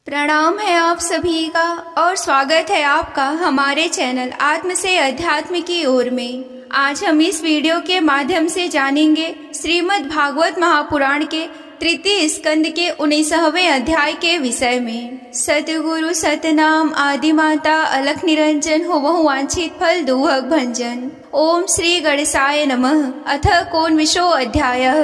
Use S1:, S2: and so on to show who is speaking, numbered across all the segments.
S1: प्रणाम है आप सभी का और स्वागत है आपका हमारे चैनल आत्म से अध्यात्म की ओर में। आज हम इस वीडियो के माध्यम से जानेंगे श्रीमद् भागवत महापुराण के तृतीय स्कंद के 19वें अध्याय के विषय में। सतगुरु सतनाम आदि माता अलख निरंजन हो बहु वांछित फल दुहक भंजन। ओम श्री गणेशाय नमः। अथ कोनविंशो अध्यायः।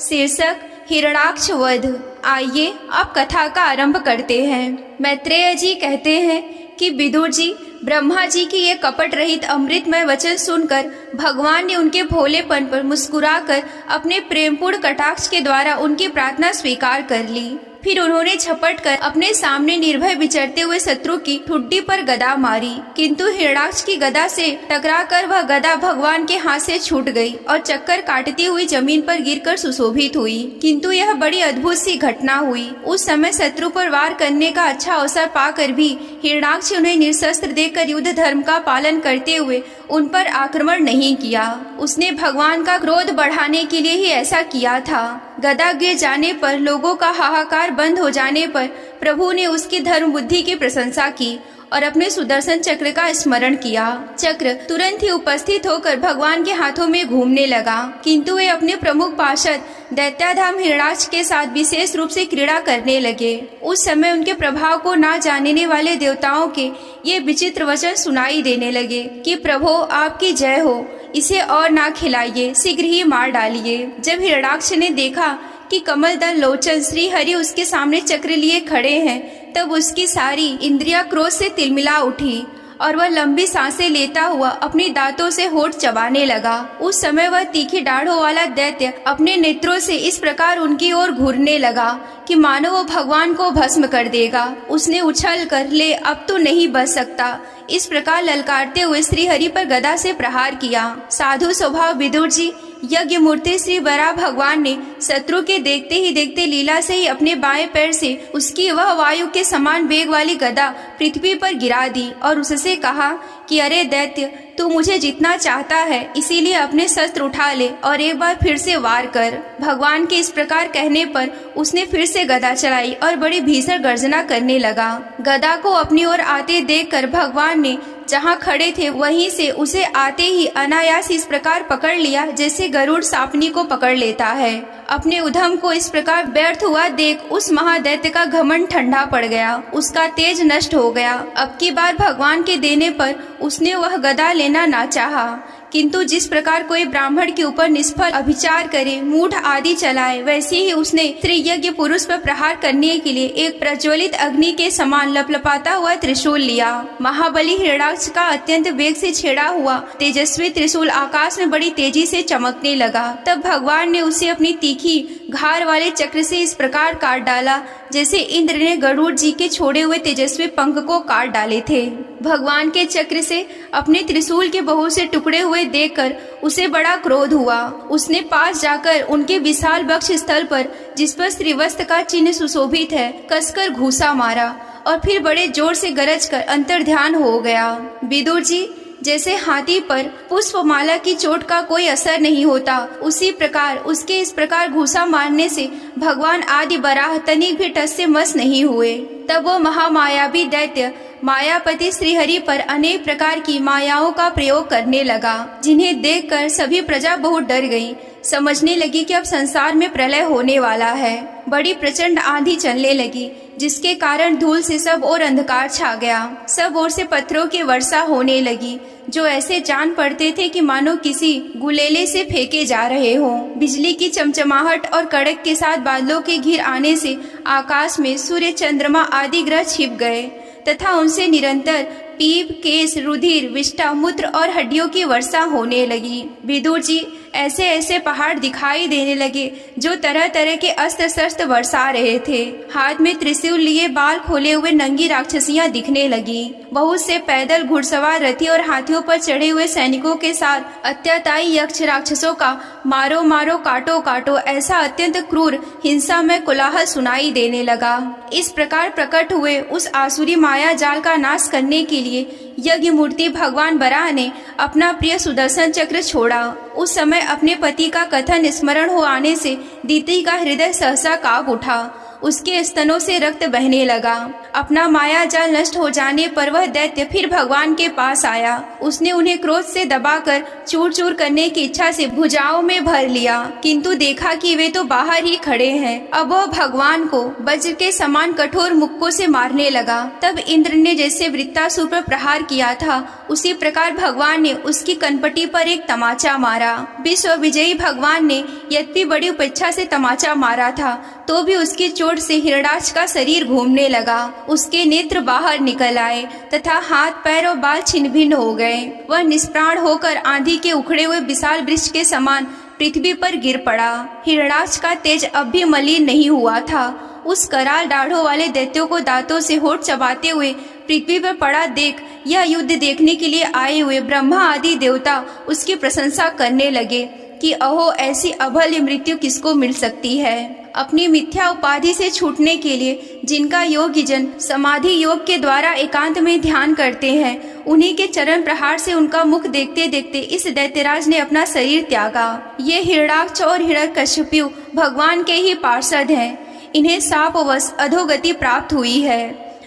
S1: शीर्षक हिरणाक्ष वध। आइए अब कथा का आरंभ करते हैं। मैत्रेय जी कहते हैं कि विदुर जी, ब्रह्मा जी की ये कपट रहित अमृतमय वचन सुनकर भगवान ने उनके भोलेपन पर मुस्कुराकर अपने प्रेमपूर्ण कटाक्ष के द्वारा उनकी प्रार्थना स्वीकार कर ली। फिर उन्होंने झपट कर अपने सामने निर्भय विचरते हुए शत्रु की ठुड्डी पर गदा मारी, किंतु हिरणाक्ष की गदा से टकराकर वह गदा भगवान के हाथ से छूट गई और चक्कर काटती हुई जमीन पर गिरकर सुशोभित हुई। किंतु यह बड़ी अद्भुत सी घटना हुई। उस समय शत्रु पर वार करने का अच्छा अवसर पाकर भी हिरणाक्ष उन्हें निशस्त्र देखकर युद्ध धर्म का पालन करते हुए उन पर आक्रमण नहीं किया। उसने भगवान का क्रोध बढ़ाने के लिए ही ऐसा किया था। गदा गिर जाने पर, लोगों का हाहाकार बंद हो जाने पर प्रभु ने उसकी धर्म बुद्धि की प्रशंसा की और अपने सुदर्शन चक्र का स्मरण किया। चक्र तुरंत ही उपस्थित होकर भगवान के हाथों में घूमने लगा, किंतु वे अपने प्रमुख पार्षद दैत्याधाम हिरणाक्ष के साथ विशेष रूप से क्रीड़ा करने लगे। उस समय उनके प्रभाव को ना जानने वाले देवताओं के ये विचित्र वचन सुनाई देने लगे कि प्रभु आपकी जय हो, इसे और ना खिलाइए, शीघ्र ही मार डालिए। जब हिरणाक्ष ने देखा कि कमल दल लोचन श्री हरि उसके सामने चक्र लिए खड़े हैं, तब उसकी सारी इंद्रियां क्रोध से तिलमिला उठी और वह लंबी सांसें लेता हुआ अपने दांतों से होठ चबाने लगा। उस समय वह तीखी दाढ़ों वाला दैत्य अपने नेत्रों से इस प्रकार उनकी ओर घूरने लगा कि मानो वो भगवान को भस्म कर देगा। उसने उछल कर, ले अब तो नहीं बच सकता, इस प्रकार ललकारते हुए श्री हरि पर गदा से प्रहार किया। साधु स्वभाव विदुर जी, यज्ञ मूर्ति श्री वराह भगवान ने शत्रु के देखते ही देखते लीला से ही अपने बाएं पैर से उसकी वह वायु के समान वेग वाली गदा पृथ्वी पर गिरा दी और उससे कहा कि अरे दैत्य, तू मुझे जितना चाहता है, इसीलिए अपने शस्त्र उठा ले और एक बार फिर से वार कर। भगवान के इस प्रकार कहने पर उसने फिर से गदा चलाई और बड़ी भीषण गर्जना करने लगा। गदा को अपनी ओर आते देखकर भगवान ने जहाँ खड़े थे वहीं से उसे आते ही अनायास इस प्रकार पकड़ लिया जैसे गरुड़ सांपनी को पकड़ लेता है। अपने उद्यम को इस प्रकार व्यर्थ हुआ देख उस महादैत्य का घमंड ठंडा पड़ गया, उसका तेज नष्ट हो गया। अब की बार भगवान के देने पर उसने वह गदा लेना ना चाहा, किंतु जिस प्रकार कोई ब्राह्मण के ऊपर निष्फल अभिचार करे, मूढ़ आदि चलाए, वैसे ही उसने त्रियज्ञ पुरुष पर प्रहार करने के लिए एक प्रज्वलित अग्नि के समान लपलपाता हुआ त्रिशूल लिया। महाबली हिरणाक्ष का अत्यंत वेग से छेड़ा हुआ तेजस्वी त्रिशूल आकाश में बड़ी तेजी से चमकने लगा। तब भगवान ने उसे अपनी तीखी घार वाले चक्र से इस प्रकार काट डाला जैसे इंद्र ने गरुड़ जी के छोड़े हुए तेजस्वी पंख को काट डाले थे। भगवान के चक्र से अपने त्रिशूल के बहुत से टुकड़े हुए देखकर उसे बड़ा क्रोध हुआ। उसने पास जाकर उनके विशाल वक्ष स्थल पर, जिस पर श्रीवस्त्र का चिन्ह सुशोभित है, कसकर घूसा मारा और फिर बड़े जोर से गरज कर अंतर्ध्यान हो गया। विदुर जी, जैसे हाथी पर पुष्पमाला की चोट का कोई असर नहीं होता, उसी प्रकार उसके इस प्रकार घूसा मारने से भगवान आदि बराह तनिक भी टस से मस नहीं हुए। तब वो महामायावी दैत्य मायापति श्रीहरि पर अनेक प्रकार की मायाओं का प्रयोग करने लगा, जिन्हें देखकर सभी प्रजा बहुत डर गई। समझने लगी कि अब संसार में प्रलय होने वाला है। बड़ी प्रचंड आंधी चलने लगी, जिसके कारण धूल से सब ओर अंधकार छा गया। सब ओर से पत्थरों की वर्षा होने लगी, जो ऐसे जान पड़ते थे कि मानो किसी गुलेले से फेंके जा रहे हों। बिजली की चमचमाहट और कड़क के साथ बादलों के घिर आने से आकाश में सूर्य, चंद्रमा आदि ग्रह छिप गए तथा उनसे निरंतर पीप, केश, रुधिर, विष्ठा, मूत्र और हड्डियों की वर्षा होने लगी। विदुर जी, ऐसे ऐसे पहाड़ दिखाई देने लगे जो तरह तरह के अस्त्र शस्त्र बरसा रहे थे। हाथ में त्रिशूल लिए बाल खोले हुए नंगी राक्षसियां दिखने लगी। बहुत से पैदल घुड़सवार रथी और हाथियों पर चढ़े हुए सैनिकों के साथ अत्याचारी यक्ष राक्षसों का मारो मारो, काटो काटो, ऐसा अत्यंत क्रूर हिंसा में कोलाहल सुनाई देने लगा। इस प्रकार प्रकट हुए उस आसुरी माया जाल का नाश करने के लिए यज्ञ मूर्ति भगवान वराह ने अपना प्रिय सुदर्शन चक्र छोड़ा। उस समय अपने पति का कथन स्मरण हो आने से दीति का हृदय सहसा कांप उठा। उसके स्तनों से रक्त बहने लगा। अपना माया जाल नष्ट हो जाने पर वह दैत्य फिर भगवान के पास आया। उसने उन्हें क्रोध से दबाकर चूर चूर करने की इच्छा से भुजाओं में भर लिया, किंतु देखा कि वे तो बाहर ही खड़े हैं। अब वह भगवान को वज्र के समान कठोर मुक्कों से मारने लगा। तब इंद्र ने जैसे वृत्तासुर पर प्रहार किया था, उसी प्रकार भगवान ने उसकी कनपटी पर एक तमाचा मारा। विश्व विजयी भगवान ने यद्यपि बड़ी उपेक्षा से तमाचा मारा था, तो भी उसकी चोट से हिरणाक्ष का शरीर घूमने लगा। उसके नेत्र बाहर निकल आए तथा हाथ पैर और बाल छिन्न भिन्न हो गए। वह निष्प्राण होकर आंधी के उखड़े हुए विशाल वृक्ष के समान पृथ्वी पर गिर पड़ा। हिरणाक्ष का तेज अब भी मलिन नहीं हुआ था। उस कराल दाढ़ों वाले दैत्यों को दांतों से होठ चबाते हुए पृथ्वी पर पड़ा देख यह युद्ध देखने के लिए आए हुए ब्रह्मा आदि देवता उसकी प्रशंसा करने लगे कि अहो, ऐसी अभल्य मृत्यु किसको मिल सकती है। अपनी मिथ्या उपाधि से छूटने के लिए जिनका योगी जन समाधि योग के द्वारा एकांत में ध्यान करते हैं, उन्हीं के चरण प्रहार से उनका मुख देखते देखते इस दैत्यराज ने अपना शरीर त्यागा। ये हिरणाक्ष और हिरण्यकश्यपु भगवान के ही पार्षद हैं। इन्हें शापवश अधोगति प्राप्त हुई है।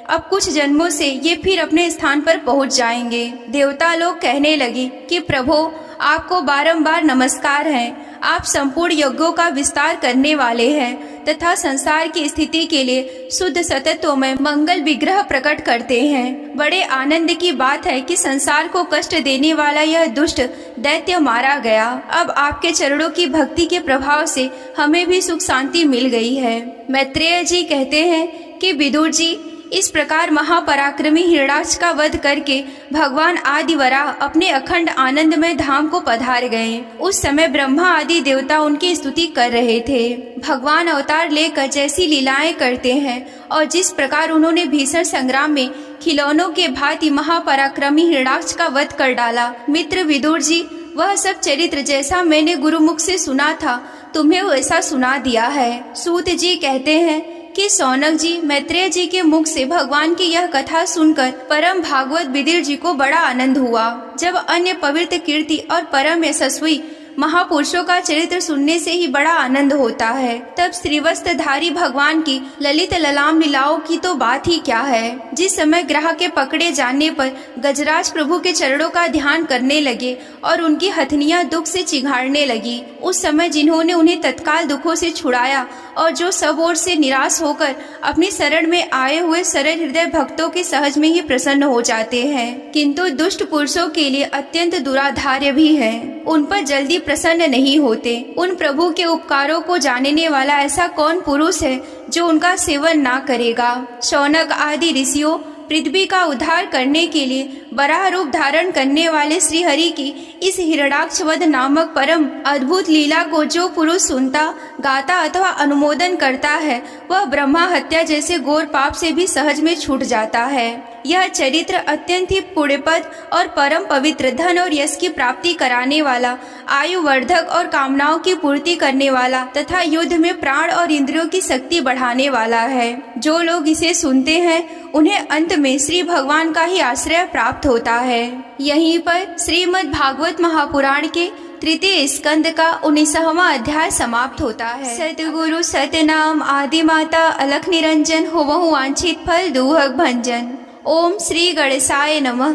S1: अब कुछ जन्मों से ये फिर अपने स्थान पर पहुंच जाएंगे। देवता लोग कहने लगे कि प्रभो, आपको बारंबार नमस्कार है। आप संपूर्ण यज्ञों का विस्तार करने वाले हैं तथा संसार की स्थिति के लिए शुद्ध सतत्व में मंगल विग्रह प्रकट करते हैं। बड़े आनंद की बात है कि संसार को कष्ट देने वाला यह दुष्ट दैत्य मारा गया। अब आपके चरणों की भक्ति के प्रभाव से हमें भी सुख शांति मिल गई है। मैत्रेय जी कहते हैं कि विदुर जी, इस प्रकार महापराक्रमी हिरणाक्ष का वध करके भगवान आदिवराह अपने अखंड आनंदमय धाम को पधार गए। उस समय ब्रह्मा आदि देवता उनकी स्तुति कर रहे थे। भगवान अवतार लेकर जैसी लीलाएं करते हैं और जिस प्रकार उन्होंने भीषण संग्राम में खिलौनों के भांति महापराक्रमी हिरणाक्ष का वध कर डाला, मित्र विदुर जी, वह सब चरित्र जैसा मैंने गुरुमुख से सुना था, तुम्हें वैसा सुना दिया है। सूत जी कहते हैं कि सौनक जी, मैत्रेय जी के मुख से भगवान की यह कथा सुनकर परम भागवत विदिर जी को बड़ा आनंद हुआ। जब अन्य पवित्र कीर्ति और परम यशस्वी महापुरुषों का चरित्र सुनने से ही बड़ा आनंद होता है, तब श्रीवस्त्रधारी भगवान की ललित ललाम लीलाओं की तो बात ही क्या है। जिस समय ग्रह के पकड़े जाने पर गजराज प्रभु के चरणों का ध्यान करने लगे और उनकी हथनियां दुख से चिघाड़ने लगी, उस समय जिन्होंने उन्हें तत्काल दुखों से छुड़ाया और जो सब ओर से निराश होकर अपनी शरण में आए हुए सरल हृदय भक्तों के सहज में ही प्रसन्न हो जाते हैं, किंतु दुष्ट पुरुषों के लिए अत्यंत दुराधार्य भी है। उन पर जल्दी प्रसन्न नहीं होते। उन प्रभु के उपकारों को जानने वाला ऐसा कौन पुरुष है जो उनका सेवन ना करेगा। शौनक आदि ऋषियों, पृथ्वी का उद्धार करने के लिए वराह रूप धारण करने वाले श्री हरि की इस हिरणाक्ष वध नामक परम अद्भुत लीला को जो पुरुष सुनता, गाता अथवा अनुमोदन करता है, वह ब्रह्मा हत्या जैसे घोर पाप से भी सहज में छूट जाता है। यह चरित्र अत्यंत ही पुण्यपद और परम पवित्र, धन और यश की प्राप्ति कराने वाला, आयु वर्धक और कामनाओं की पूर्ति करने वाला तथा युद्ध में प्राण और इंद्रियों की शक्ति बढ़ाने वाला है। जो लोग इसे सुनते हैं, उन्हें अंत में श्री भगवान का ही आश्रय प्राप्त होता है। यहीं पर श्रीमद् भागवत महापुराण के तृतीय स्कंद का 19वां अध्याय समाप्त होता है। सतगुरु सतनाम आदि माता अलख निरंजन होवहु वांछित फल दूहक भंजन। ओम श्री गणेशाय नमः।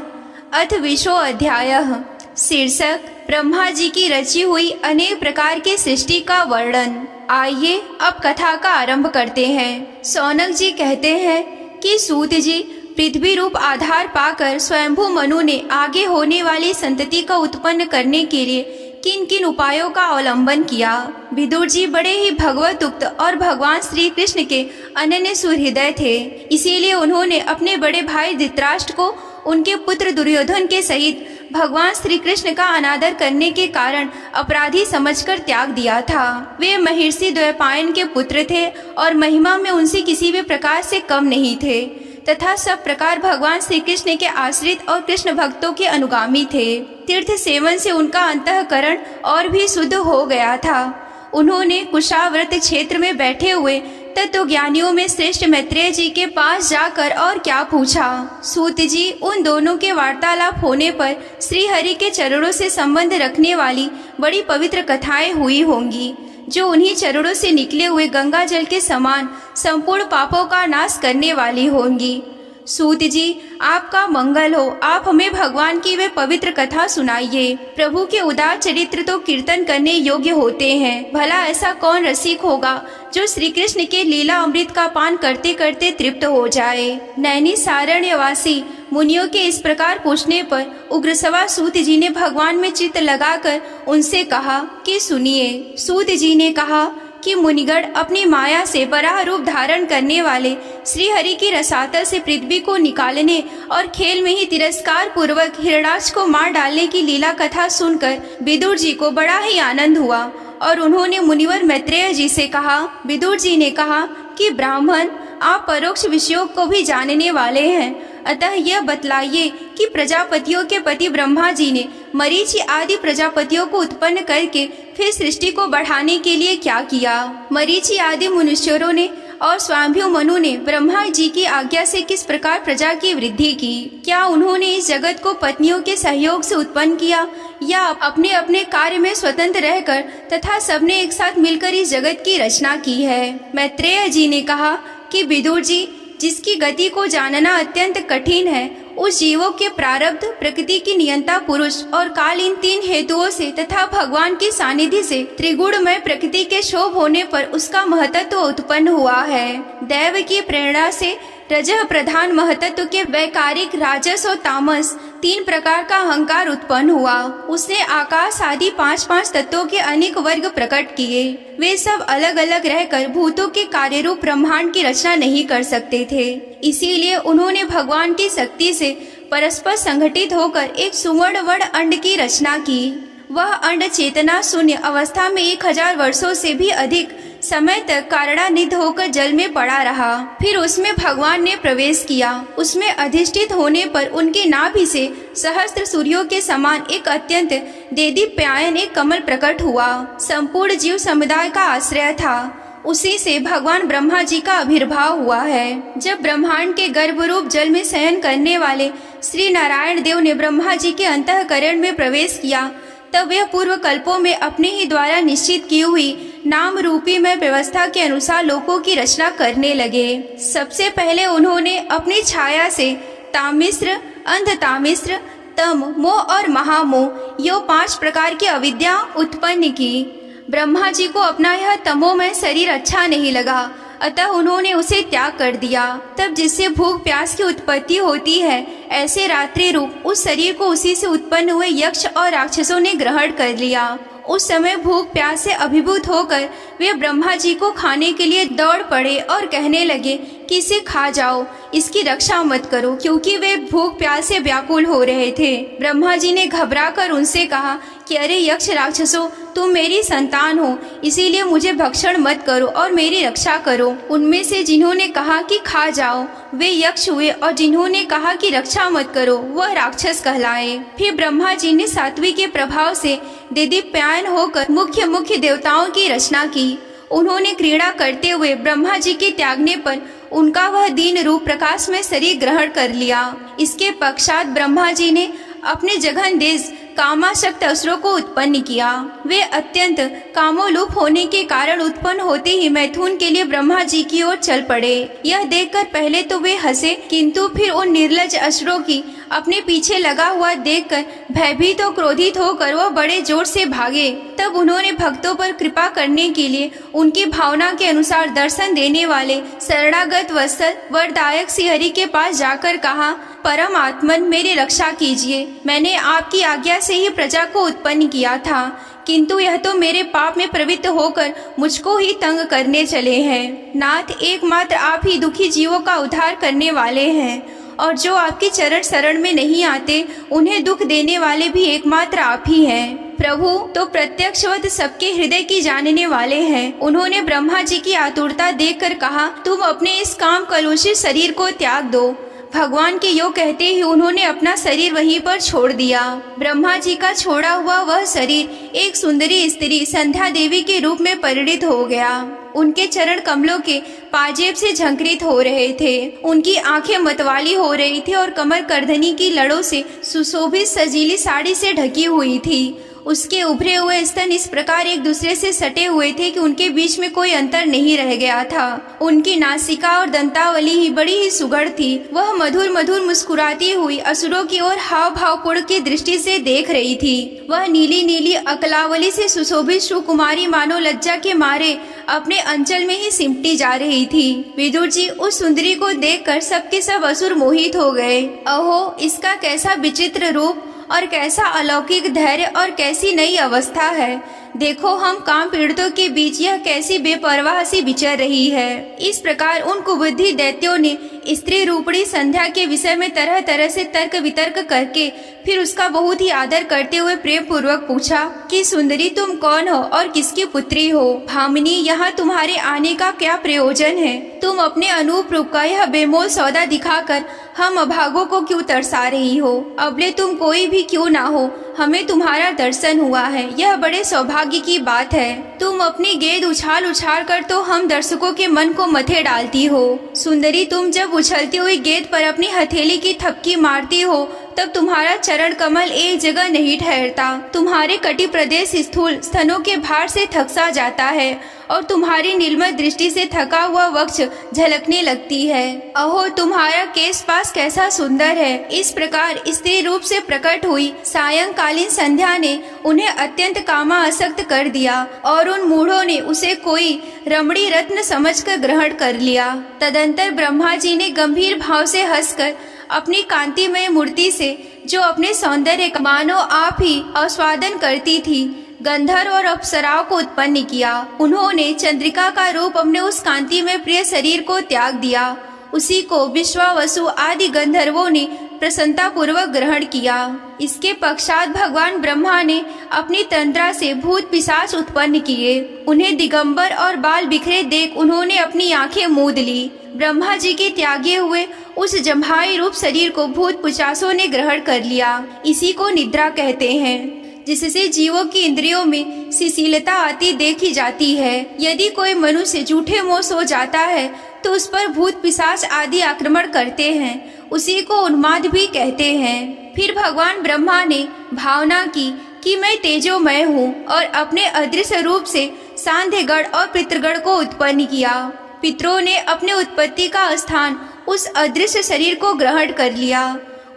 S1: अथ 20वां अध्यायः। शीर्षक ब्रह्मा जी की रची हुई अनेक प्रकार की सृष्टि का वर्णन। आइए अब कथा का आरंभ करते हैं। शौनक जी कहते हैं कि सूत जी, पृथ्वी रूप आधार पाकर स्वयंभू मनु ने आगे होने वाली संतति को उत्पन्न करने के लिए किन किन उपायों का अवलंबन किया। विदुर जी बड़े ही भगवतुक्त और भगवान श्री कृष्ण के अनन्य सुहृदय थे, इसीलिए उन्होंने अपने बड़े भाई धृतराष्ट्र को उनके पुत्र दुर्योधन के सहित भगवान श्री कृष्ण का अनादर करने के कारण अपराधी समझकर त्याग दिया था। वे महर्षि द्वैपायन के पुत्र थे और महिमा में उनसे किसी भी प्रकार से कम नहीं थे तथा सब प्रकार भगवान श्री कृष्ण के आश्रित और कृष्ण भक्तों के अनुगामी थे। तीर्थ सेवन से उनका अंतःकरण और भी शुद्ध हो गया था। उन्होंने कुशाव्रत क्षेत्र में बैठे हुए तत्वज्ञानियों में श्रेष्ठ मैत्रेय जी के पास जाकर और क्या पूछा। सूत जी, उन दोनों के वार्तालाप होने पर श्री हरि के चरणों से संबंध रखने वाली बड़ी पवित्र कथाएं हुई होंगी। जो उन्हीं चरणों से निकले हुए गंगा जल के समान संपूर्ण पापों का नाश करने वाली होंगी। सूत जी, आपका मंगल हो। आप हमें भगवान की वे पवित्र कथा सुनाइए। प्रभु के उदार चरित्र तो कीर्तन करने योग्य होते हैं। भला ऐसा कौन रसिक होगा जो श्री कृष्ण के लीला अमृत का पान करते करते तृप्त हो जाए। नैनी सारण्यवासी मुनियों के इस प्रकार पूछने पर उग्रसवा सूत जी ने भगवान में चित्त लगाकर उनसे कहा कि सुनिए। सूत जी ने कहा कि मुनिगण, अपनी माया से वराह रूप धारण करने वाले श्री हरि की रसातल से पृथ्वी को निकालने और खेल में ही तिरस्कार पूर्वक हिरणाक्ष को मार डालने की लीला कथा सुनकर विदुर जी को बड़ा ही आनंद हुआ और उन्होंने मुनिवर मैत्रेय जी से कहा। विदुर जी ने कहा कि ब्राह्मण, आप परोक्ष विषयों को भी जानने वाले हैं, अतः यह बतलाइए कि प्रजापतियों के पति ब्रह्मा जी ने मरीचि आदि प्रजापतियों को उत्पन्न करके फिर सृष्टि को बढ़ाने के लिए क्या किया। मरीचि आदि मनुष्यों ने और स्वाम्भु मनु ने ब्रह्मा जी की आज्ञा से किस प्रकार प्रजा की वृद्धि की। क्या उन्होंने इस जगत को पत्नियों के सहयोग से उत्पन्न किया या अपने अपने कार्य में स्वतंत्र रहकर तथा सबने एक साथ मिलकर इस जगत की रचना की है। मैत्रेय जी ने कहा कि विदुर जी, जिसकी गति को जानना अत्यंत कठिन है, उस जीवों के प्रारब्ध, प्रकृति की नियंता पुरुष और काल, इन तीन हेतुओं से तथा भगवान की सानिध्य से त्रिगुणमय प्रकृति के शोभ होने पर उसका महतत्व उत्पन्न हुआ है। दैव की प्रेरणा से रजः प्रधान महतत्व के वैकारिक, राजस और तामस तीन प्रकार का अहंकार उत्पन्न हुआ। उसने आकाश आदि पांच तत्वों के अनेक वर्ग प्रकट किए। वे सब अलग अलग रहकर भूतों के कार्य रूप ब्रह्मांड की रचना नहीं कर सकते थे। इसीलिए उन्होंने भगवान की शक्ति से परस्पर संगठित होकर एक सुवर्ण वर्ण अंड की रचना की। वह अंड चेतना शून्य अवस्था में 1000 वर्षों से भी अधिक समय तक कारणानिध होकर जल में पड़ा रहा। फिर उसमें भगवान ने प्रवेश किया। उसमें अधिष्ठित होने पर उनकी नाभि से सहस्त्र सूर्यों के समान एक अत्यंत देदीप्यायन एक कमल प्रकट हुआ। संपूर्ण जीव समुदाय का आश्रय था। उसी से भगवान ब्रह्मा जी का आविर्भाव हुआ है। जब ब्रह्मांड के गर्भरूप जल में शयन करने वाले श्री नारायण देव ने ब्रह्मा जी के अंतःकरण में प्रवेश किया, तब वे पूर्व कल्पों में अपने ही द्वारा निश्चित की हुई नाम रूपी में व्यवस्था के अनुसार लोकों की रचना करने लगे। सबसे पहले उन्होंने अपनी छाया से तामिश्र, अंधतामिश्र, तम, मोह और महामोह यो 5 प्रकार की अविद्या उत्पन्न की। ब्रह्मा जी को अपना यह तमोमय शरीर अच्छा नहीं लगा, अतः उन्होंने उसे त्याग कर दिया। तब जिससे भूख प्यास की उत्पत्ति होती है, ऐसे रात्रि रूप उस शरीर को उसी से उत्पन्न हुए यक्ष और राक्षसों ने ग्रहण कर लिया। उस समय भूख प्यास से अभिभूत होकर वे ब्रह्मा जी को खाने के लिए दौड़ पड़े और कहने लगे कि इसे खा जाओ, इसकी रक्षा मत करो, क्योंकि वे भूख प्यास से व्याकुल हो रहे थे। ब्रह्मा जी ने घबराकर उनसे कहा कि अरे यक्ष राक्षसों, तुम मेरी संतान हो, इसीलिए मुझे भक्षण मत करो और मेरी रक्षा करो। उनमें से जिन्होंने कहा कि खा जाओ वे यक्ष हुए और जिन्होंने कहा कि रक्षा मत करो वह राक्षस कहलाए। फिर ब्रह्मा जी ने सात्वी के प्रभाव से देदीप्यायन होकर मुख्य देवताओं की रचना की। उन्होंने क्रीड़ा करते हुए ब्रह्मा जी के त्यागने पर उनका वह दीन रूप प्रकाश में शरीर ग्रहण कर लिया। इसके पश्चात ब्रह्मा जी ने अपने जघन देश कामासक्त असुरों को उत्पन्न किया। वे अत्यंत कामोलुप होने के कारण उत्पन्न होते ही मैथुन के लिए ब्रह्मा जी की ओर चल पड़े। यह देखकर पहले तो वे हंसे, किंतु फिर उन निर्लज असुरों की अपने पीछे लगा हुआ देखकर भयभीत और क्रोधित होकर वह बड़े जोर से भागे। तब उन्होंने भक्तों पर कृपा करने के लिए उनकी भावना के अनुसार दर्शन देने वाले शरणागत वत्सल वरदायक श्री हरि के पास जाकर कहा, परम आत्मन मेरी रक्षा कीजिए। मैंने आपकी आज्ञा से ही प्रजा को उत्पन्न किया था, किंतु यह तो मेरे पाप में प्रवृत्त होकर मुझको ही तंग करने चले हैं। नाथ, एकमात्र आप ही दुखी जीवों का उद्धार करने वाले हैं, और जो आपकी चरण शरण में नहीं आते उन्हें दुख देने वाले भी एकमात्र आप ही हैं। प्रभु तो प्रत्यक्षवत सबके हृदय की जानने वाले हैं। उन्होंने ब्रह्मा जी की आतुरता देखकर कहा, तुम अपने इस काम कलुषित शरीर को त्याग दो। भगवान के यो कहते ही उन्होंने अपना शरीर वहीं पर छोड़ दिया। ब्रह्मा जी का छोड़ा हुआ वह शरीर एक सुंदरी स्त्री संध्या देवी के रूप में परिणित हो गया। उनके चरण कमलों के पाजेब से झंकृत हो रहे थे। उनकी आंखें मतवाली हो रही थी और कमर करधनी की लड़ों से सुशोभित सजीली साड़ी से ढकी हुई थी। उसके उभरे हुए स्तन इस प्रकार एक दूसरे से सटे हुए थे कि उनके बीच में कोई अंतर नहीं रह गया था। उनकी नासिका और दंतावली ही बड़ी ही सुघड़ थी। वह मधुर मधुर मुस्कुराती हुई असुरों की ओर हाव भावपूर्ण की दृष्टि से देख रही थी। वह नीली नीली अकलावली से सुशोभित सुकुमारी मानो लज्जा के मारे अपने अंचल में ही सिमटी जा रही थी। विदुर जी उस सुंदरी को देखकर सबके सब असुर मोहित हो गए। अहो, इसका कैसा विचित्र रूप और कैसा अलौकिक धैर्य और कैसी नई अवस्था है। देखो, हम काम पीड़ितों के बीच यह कैसी बेपरवाह सी विचर रही है। इस प्रकार उन कुबुद्धि दैत्यों ने स्त्री रूपणी संध्या के विषय में तरह तरह से तर्क वितर्क करके फिर उसका बहुत ही आदर करते हुए प्रेम पूर्वक पूछा कि सुंदरी, तुम कौन हो और किसकी पुत्री हो? भामिनी, यहाँ तुम्हारे आने का क्या प्रयोजन है? तुम अपने अनूप रूप का यह बेमोल सौदा दिखाकर हम अभागों को क्यों तरसा रही हो? अबले तुम कोई भी क्यों ना हो, हमें तुम्हारा दर्शन हुआ है, यह बड़े सौभाग्य की बात है। तुम अपनी गेंद उछाल उछाल कर तो हम दर्शकों के मन को मथे डालती हो। सुंदरी, तुम जब उछलती हुई गेंद पर अपनी हथेली की थपकी मारती हो तब तुम्हारा चरण कमल एक जगह नहीं ठहरता। तुम्हारे कटी प्रदेश स्थूल स्तनों के भार से थकसा जाता है और तुम्हारी निर्मल दृष्टि से थका हुआ वक्ष झलकने लगती है। अहो, तुम्हारा केश पास कैसा सुंदर है। इस प्रकार स्त्री रूप से प्रकट हुई सायंकालीन संध्या ने उन्हें अत्यंत कामासक्त कर दिया और उन मूढ़ों ने उसे कोई रमणी रत्न समझकर ग्रहण कर लिया। तदंतर ब्रह्मा जी ने गंभीर भाव से हंसकर अपनी कांतिमय मूर्ति से, जो अपने सौंदर्य का मानो आप ही आस्वादन करती थी, गंधर्व और अप्सराओं को उत्पन्न किया। उन्होंने चंद्रिका का रूप अपने उस कांति में प्रिय शरीर को त्याग दिया। उसी को विश्वावसु आदि गंधर्वों ने प्रसन्नता पूर्वक ग्रहण किया। इसके पश्चात भगवान ब्रह्मा ने अपनी तंद्रा से भूत पिशाच उत्पन्न किए। उन्हें दिगंबर और बाल बिखरे देख उन्होंने अपनी आंखें मूंद ली। ब्रह्मा जी के त्यागे हुए उस जम्हाई रूप शरीर को भूत पिशाचों ने ग्रहण कर लिया। इसी को निद्रा कहते हैं, जिससे जीवों की इंद्रियों में शिथिलता आती देखी जाती है। यदि कोई मनुष्य झूठे मोह सो जाता है तो उस पर भूत पिशाच आदि आक्रमण करते हैं। उसी को उन्माद भी कहते हैं। फिर भगवान ब्रह्मा ने भावना की कि मैं तेजोमय हूँ और अपने अदृश्य रूप से सांध्यगण और पितृगण को उत्पन्न किया। पितरों ने अपने उत्पत्ति का स्थान उस अदृश्य शरीर को ग्रहण कर लिया।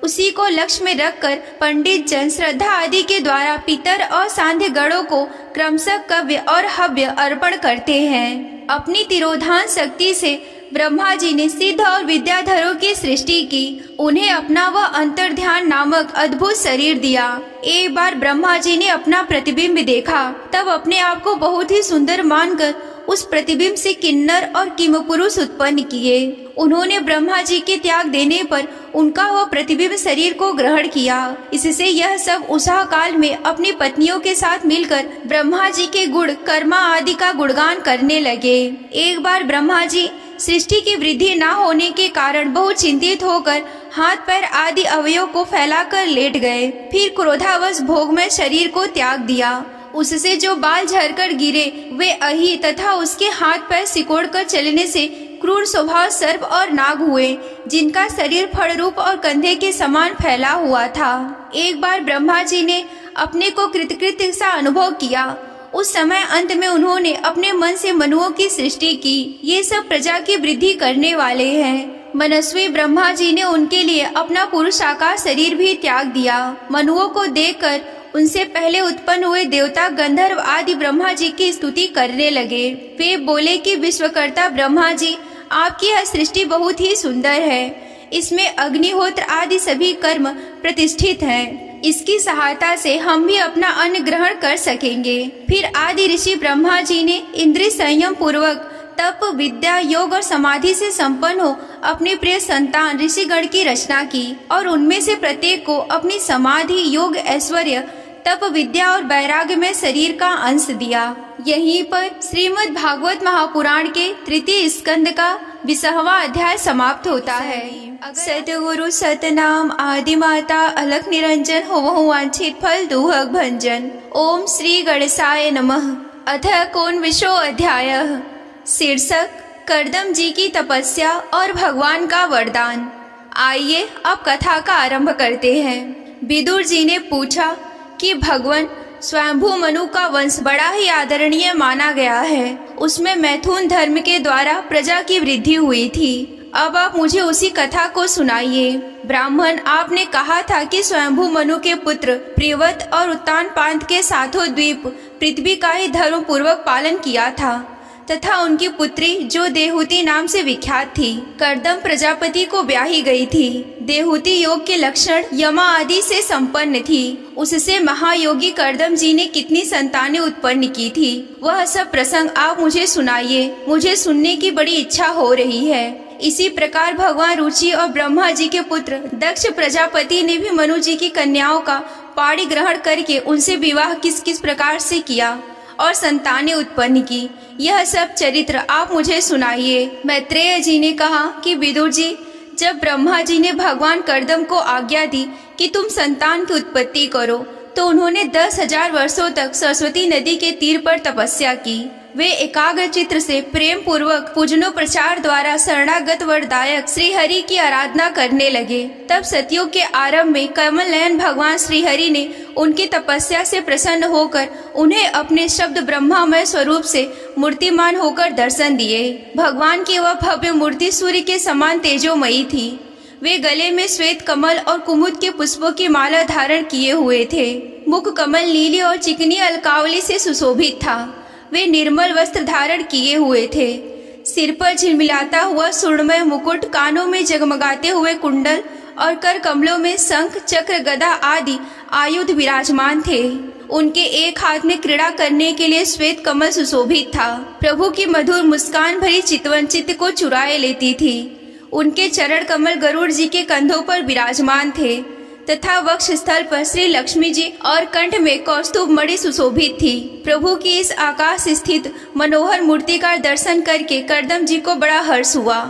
S1: उसी को लक्ष्य में रखकर पंडित जन श्रद्धा आदि के द्वारा पितर और सांध्य गणों को क्रमशः कव्य और हव्य अर्पण करते हैं। अपनी तिरोधान शक्ति से ब्रह्मा जी ने सिद्ध और विद्याधरों की सृष्टि की। उन्हें अपना वह अंतर्ध्यान नामक अद्भुत शरीर दिया। एक बार ब्रह्मा जी ने अपना प्रतिबिंब देखा, तब अपने आप को बहुत ही सुंदर मानकर उस प्रतिबिंब से किन्नर और किमपुरुष उत्पन्न किए। उन्होंने ब्रह्मा जी के त्याग देने पर उनका वह प्रतिबिंब शरीर को ग्रहण किया। इससे यह सब उषा काल में अपनी पत्नियों के साथ मिलकर ब्रह्मा जी के गुण कर्मा आदि का गुणगान करने लगे। एक बार ब्रह्मा जी सृष्टि की वृद्धि न होने के कारण बहुत चिंतित होकर हाथ पैर आदि अवयवों को फैलाकर लेट गए। फिर क्रोधावश भोगमय शरीर को त्याग दिया। उससे जो बाल झड़कर गिरे वे अहि तथा उसके हाथ पैर सिकोड़कर चलने से क्रूर स्वभाव सर्प और नाग हुए, जिनका शरीर फड़ रूप और कंधे के समान फैला हुआ था। एक बार ब्रह्मा जी ने अपने को कृतकृत्य सा अनुभव किया। उस समय अंत में उन्होंने अपने मन से मनुओं की सृष्टि की। ये सब प्रजा की वृद्धि करने वाले हैं। मनस्वी ब्रह्मा जी ने उनके लिए अपना पुरुषाकार शरीर भी त्याग दिया। मनुओं को देखकर उनसे पहले उत्पन्न हुए देवता गंधर्व आदि ब्रह्मा जी की स्तुति करने लगे। वे बोले कि विश्वकर्ता ब्रह्मा जी, आपकी यह सृष्टि बहुत ही सुंदर है। इसमें अग्निहोत्र आदि सभी कर्म प्रतिष्ठित हैं। इसकी सहायता से हम भी अपना अन्न ग्रहण कर सकेंगे। फिर आदि ऋषि ब्रह्मा जी ने इंद्रिय संयम पूर्वक तप विद्या योग और समाधि से संपन्न हो अपने प्रिय संतान ऋषिगण की रचना की और उनमें से प्रत्येक को अपनी समाधि योग ऐश्वर्य तप विद्या और वैराग्य में शरीर का अंश दिया। यहीं पर श्रीमद् भागवत महापुराण के तृतीय स्कंद का 20वां अध्याय समाप्त होता है। सतगुरु सतनाम आदि माता अलख निरंजन हो वांछित फल दुहक भंजन। ओम श्री गणेशाय नमः। अथ कोनविंशो अध्यायः। शीर्षक करदम जी की तपस्या और भगवान का वरदान। आइए अब कथा का आरंभ करते हैं। विदुर जी ने पूछा कि भगवान, स्वयंभू मनु का वंश बड़ा ही आदरणीय माना गया है। उसमें मैथुन धर्म के द्वारा प्रजा की वृद्धि हुई थी। अब आप मुझे उसी कथा को सुनाइए। ब्राह्मण, आपने कहा था कि स्वयंभू मनु के पुत्र प्रियव्रत और उत्तानपाद के साथों द्वीप पृथ्वी का ही धर्म पूर्वक पालन किया था तथा उनकी पुत्री जो देहूति नाम से विख्यात थी कर्दम प्रजापति को ब्याही गई थी। देहूति योग के लक्षण यमा आदि से संपन्न थी। उससे महायोगी कर्दम जी ने कितनी संतानें उत्पन्न की थी, वह सब प्रसंग आप मुझे सुनाइए। मुझे सुनने की बड़ी इच्छा हो रही है। इसी प्रकार भगवान रुचि और ब्रह्मा जी के पुत्र दक्ष प्रजापति ने भी मनु जी की कन्याओं का पाणी ग्रहण करके उनसे विवाह किस किस प्रकार से किया और संतानें उत्पन्न की, यह सब चरित्र आप मुझे सुनाइए। मैत्रेय जी ने कहा कि विदुर जी, जब ब्रह्मा जी ने भगवान कर्दम को आज्ञा दी कि तुम संतान की उत्पत्ति करो, तो उन्होंने 10,000 वर्षों तक सरस्वती नदी के तीर पर तपस्या की। वे एकाग्र चित्र से प्रेम पूर्वक पूजनो प्रचार द्वारा शरणागत वरदायक श्री हरि की आराधना करने लगे। तब सतयुग के आरंभ में कमल नयन भगवान श्री हरि ने उनकी तपस्या से प्रसन्न होकर उन्हें अपने शब्द ब्रह्मामय स्वरूप से मूर्तिमान होकर दर्शन दिए। भगवान की वह भव्य मूर्ति सूर्य के समान तेजोमयी थी। वे गले में श्वेत कमल और कुमुद के पुष्पों की माला धारण किए हुए थे। मुख कमल नीली और चिकनी अलकावली से सुशोभित था। वे निर्मल वस्त्र धारण किए हुए थे। सिर पर झिलमिलाता हुआ स्वर्णमय मुकुट, कानों में जगमगाते हुए कुंडल और कर कमलों में शंख चक्र गदा आदि आयुध विराजमान थे। उनके एक हाथ में क्रीड़ा करने के लिए श्वेत कमल सुशोभित था। प्रभु की मधुर मुस्कान भरी चितवन चित्त को चुराए लेती थी। उनके चरण कमल गरुड़ जी के कंधों पर विराजमान थे तथा वक्ष स्थल पर श्री लक्ष्मी जी और कंठ में कौस्तुभ मणि सुशोभित थी। प्रभु की इस आकाश स्थित मनोहर मूर्ति का दर्शन करके कर्दम जी को बड़ा हर्ष हुआ,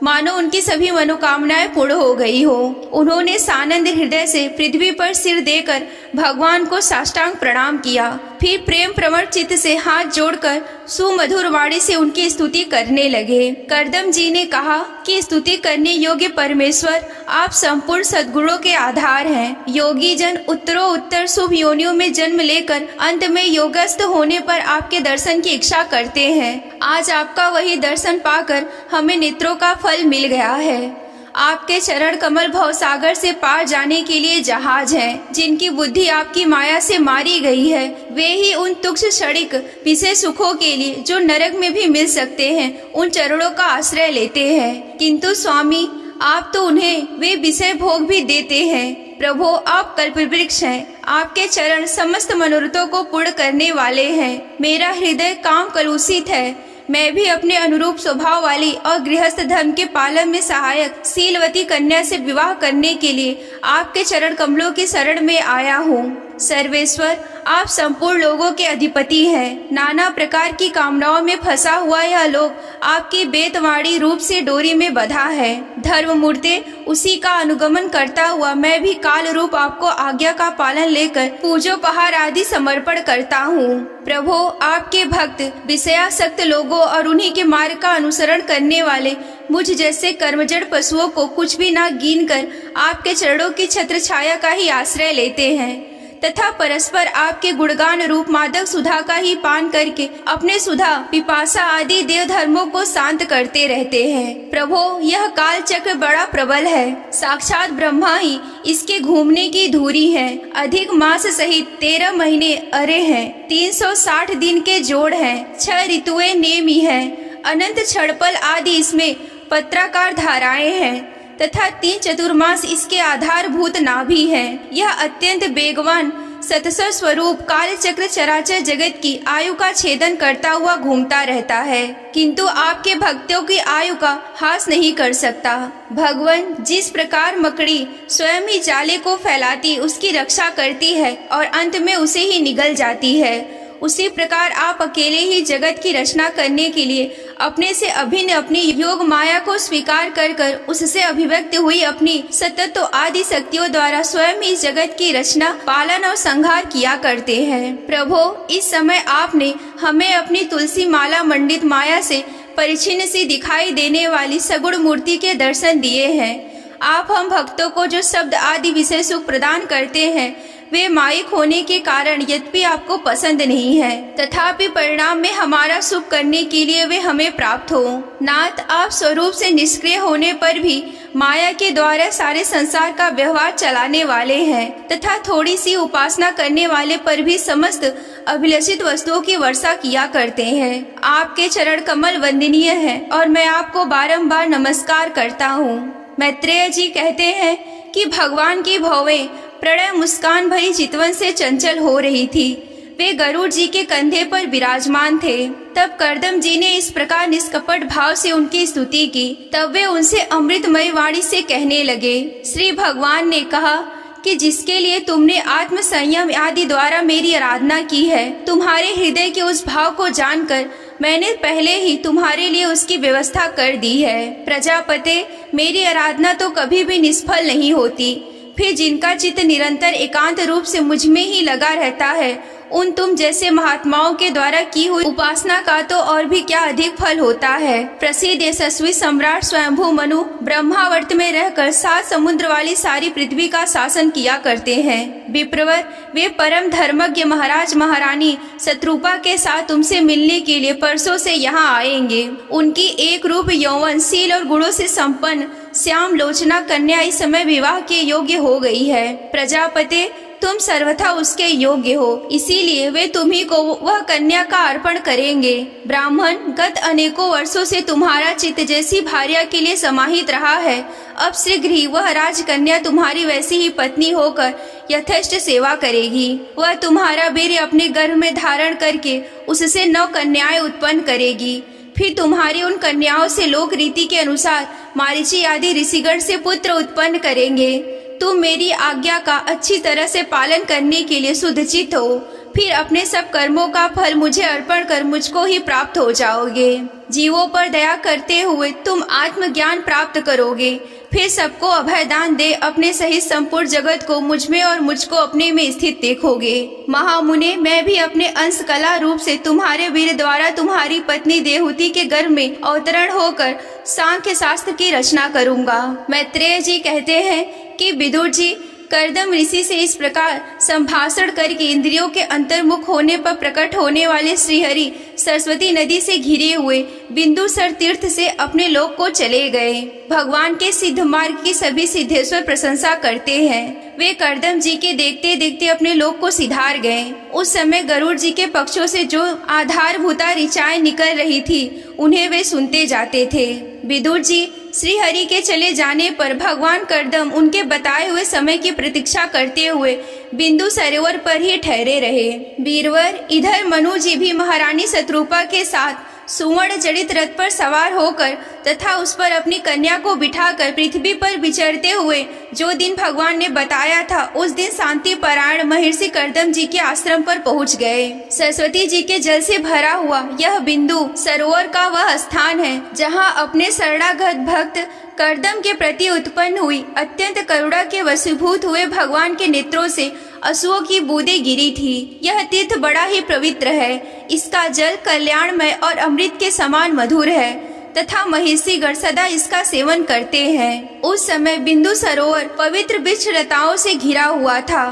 S1: मानो उनकी सभी मनोकामनाएं पूर्ण हो गई हो। उन्होंने सानंद हृदय से पृथ्वी पर सिर देकर भगवान को साष्टांग प्रणाम किया। फिर प्रेम प्रवण चित्त से हाथ जोड़कर सुमधुर वाणी से उनकी स्तुति करने लगे। कर्दम जी ने कहा कि स्तुति करने योग्य परमेश्वर, आप संपूर्ण सद्गुणों के आधार हैं। योगी जन उत्तरोत्तर शुभ योनियों में जन्म लेकर अंत में योगस्थ होने पर आपके दर्शन की इच्छा करते हैं। आज आपका वही दर्शन पाकर हमें नेत्रों का फल मिल गया है। आपके चरण कमल भवसागर से पार जाने के लिए जहाज हैं। जिनकी बुद्धि आपकी माया से मारी गई है, वे ही उन तुच्छ क्षणिक विषय सुखों के लिए जो नरक में भी मिल सकते हैं, उन चरणों का आश्रय लेते हैं। किंतु स्वामी, आप तो उन्हें वे विषय भोग भी देते हैं। प्रभु, आप कल्पवृक्ष हैं। आपके चरण समस्त मनोरथों को पूर्ण करने वाले हैं। मेरा हृदय काम कलुषित है। मैं भी अपने अनुरूप स्वभाव वाली और गृहस्थ धर्म के पालन में सहायक शीलवती कन्या से विवाह करने के लिए आपके चरण कमलों की शरण में आया हूँ। सर्वेश्वर, आप संपूर्ण लोगों के अधिपति हैं। नाना प्रकार की कामनाओं में फंसा हुआ यह लोक आपकी बेतवाड़ी रूप से डोरी में बंधा है। धर्म मूर्ते, उसी का अनुगमन करता हुआ मैं भी काल रूप आपको आज्ञा का पालन लेकर पूजोपहार आदि समर्पण करता हूँ। प्रभु, आपके भक्त विषयासक्त लोगों और उन्हीं के मार्ग का अनुसरण करने वाले मुझ जैसे कर्मजड़ पशुओं को कुछ भी ना गिन कर आपके चरणों की छत्र छाया का ही आश्रय लेते हैं तथा परस्पर आपके गुणगान रूप मादक सुधा का ही पान करके अपने सुधा पिपासा आदि देव धर्मों को शांत करते रहते हैं। प्रभु, यह काल चक्र बड़ा प्रबल है। साक्षात ब्रह्मा ही इसके घूमने की धुरी है। अधिक मास सहित 13 महीने अरे हैं। 360 दिन के जोड़ हैं। 6 ऋतुएं नेमी हैं। अनंत छड़पल आदि इसमें पत्राकार धाराएं हैं तथा 3 चतुर्मास इसके आधारभूत नाभि है। यह अत्यंत वेगवान सतसर स्वरूप काल चक्र चराचर जगत की आयु का छेदन करता हुआ घूमता रहता है, किंतु आपके भक्तों की आयु का हास नहीं कर सकता। भगवान, जिस प्रकार मकड़ी स्वयं ही जाले को फैलाती उसकी रक्षा करती है और अंत में उसे ही निगल जाती है, उसी प्रकार आप अकेले ही जगत की रचना करने के लिए अपने से अभिन्न अपनी योग माया को स्वीकार कर उससे अभिव्यक्त हुई अपनी सतत्व आदि शक्तियों द्वारा स्वयं ही जगत की रचना, पालन और संहार किया करते हैं। प्रभु, इस समय आपने हमें अपनी तुलसी माला मंडित माया से परिच्छिन्न सी दिखाई देने वाली सगुण मूर्ति के दर्शन दिए हैं। आप हम भक्तों को जो शब्द आदि विषय सुख प्रदान करते हैं, वे माइक होने के कारण यद्यपि आपको पसंद नहीं है, तथापि परिणाम में हमारा सुख करने के लिए वे हमें प्राप्त हो। नाथ, आप स्वरूप से निष्क्रिय होने पर भी माया के द्वारा सारे संसार का व्यवहार चलाने वाले हैं तथा थोड़ी सी उपासना करने वाले पर भी समस्त अभिलषित वस्तुओं की वर्षा किया करते हैं। आपके चरण कमल वंदनीय है और मैं आपको बारंबार नमस्कार करता हूँ। मैत्रेय जी कहते हैं कि भगवान की भौवें प्रणय मुस्कान भरी चितवन से चंचल हो रही थी। वे गरुड़ जी के कंधे पर विराजमान थे। तब कर्दम जी ने इस प्रकार निष्कपट भाव से उनकी स्तुति की। तब वे उनसे अमृतमय वाणी से कहने लगे। श्री भगवान ने कहा कि जिसके लिए तुमने आत्म संयम आदि द्वारा मेरी आराधना की है, तुम्हारे हृदय के उस भाव को जानकर मैंने पहले ही तुम्हारे लिए उसकी व्यवस्था कर दी है। प्रजापते, मेरी आराधना तो कभी भी निष्फल नहीं होती। फिर जिनका चित्त निरंतर एकांत रूप से मुझ में ही लगा रहता है, उन तुम जैसे महात्माओं के द्वारा की हुई उपासना का तो और भी क्या अधिक फल होता है। प्रसिद्ध यशस्वी सम्राट स्वयंभू मनु ब्रह्मावर्त में रहकर 7 समुद्र वाली सारी पृथ्वी का शासन किया करते हैं। विप्रवर, वे परम धर्मज्ञ महाराज महारानी शत्रुपा के साथ तुमसे मिलने के लिए परसों से यहाँ आएंगे। उनकी एक रूप यौवन शील और गुणों से संपन्न श्याम लोचना कन्या इस समय विवाह के योग्य हो गई है। प्रजापते, तुम सर्वथा उसके योग्य हो, इसीलिए वे तुम्ही को वह कन्या का अर्पण करेंगे। ब्राह्मण, गत अनेकों वर्षों से तुम्हारा चित्त जैसी भार्या के लिए समाहित रहा है, अब शीघ्र ही वह राजकन्या तुम्हारी वैसी ही पत्नी होकर यथेष्ट सेवा करेगी। वह तुम्हारा वीर्य अपने गर्भ में धारण करके उससे 9 कन्याएं उत्पन्न करेगी। फिर तुम्हारी उन कन्याओं से लोक रीति के अनुसार मारीची आदि ऋषिगण से पुत्र उत्पन्न करेंगे। तुम मेरी आज्ञा का अच्छी तरह से पालन करने के लिए सुदचित हो, फिर अपने सब कर्मों का फल मुझे अर्पण कर मुझको ही प्राप्त हो जाओगे। जीवों पर दया करते हुए तुम आत्मज्ञान प्राप्त करोगे, फिर सबको अभयदान दे अपने सहित संपूर्ण जगत को मुझ में और मुझको अपने में स्थित देखोगे। महामुने, मैं भी अपने अंश कला रूप से तुम्हारे वीर द्वारा तुम्हारी पत्नी देवहूति के गर्भ में अवतरण होकर सांख्य शास्त्र की रचना करूंगा। मैत्रेय जी कहते हैं कि विदुर जी, कर्दम ऋषि से इस प्रकार संभाषण करके इंद्रियों के अंतर्मुख होने पर प्रकट होने वाले श्रीहरि सरस्वती नदी से घिरे हुए बिंदुसर तीर्थ से अपने लोक को चले गए। भगवान के सिद्ध मार्ग की सभी सिद्धेश्वर प्रशंसा करते हैं। वे कर्दम जी के देखते देखते अपने लोक को सिधार गए। उस समय गरुड़ जी के पक्षों से जो आधारभूता ऋचाएं निकल रही थी, उन्हें वे सुनते जाते थे। विदुर जी, श्री हरि के चले जाने पर भगवान कर्दम उनके बताए हुए समय की प्रतीक्षा करते हुए बिंदु सरोवर पर ही ठहरे रहे। वीरवर, इधर मनु जी भी महारानी शत्रुपा के साथ सुवर्ण जड़ित रथ पर सवार होकर तथा उस पर अपनी कन्या को बिठाकर पृथ्वी पर विचरते हुए जो दिन भगवान ने बताया था, उस दिन शांति परायण महर्षि कर्दम जी के आश्रम पर पहुंच गए। सरस्वती जी के जल से भरा हुआ यह बिंदु सरोवर का वह स्थान है जहां अपने शरणागत भक्त कर्दम के प्रति उत्पन्न हुई अत्यंत करुणा के वशीभूत हुए भगवान के नेत्रों से अश्रुओं की बूंदें गिरी थी। यह तीर्थ बड़ा ही पवित्र है। इसका जल कल्याणमय और अमृत के समान मधुर है तथा महिषी गण सदा इसका सेवन करते हैं। उस समय बिंदु सरोवर पवित्र वृक्ष लताओं से घिरा हुआ था,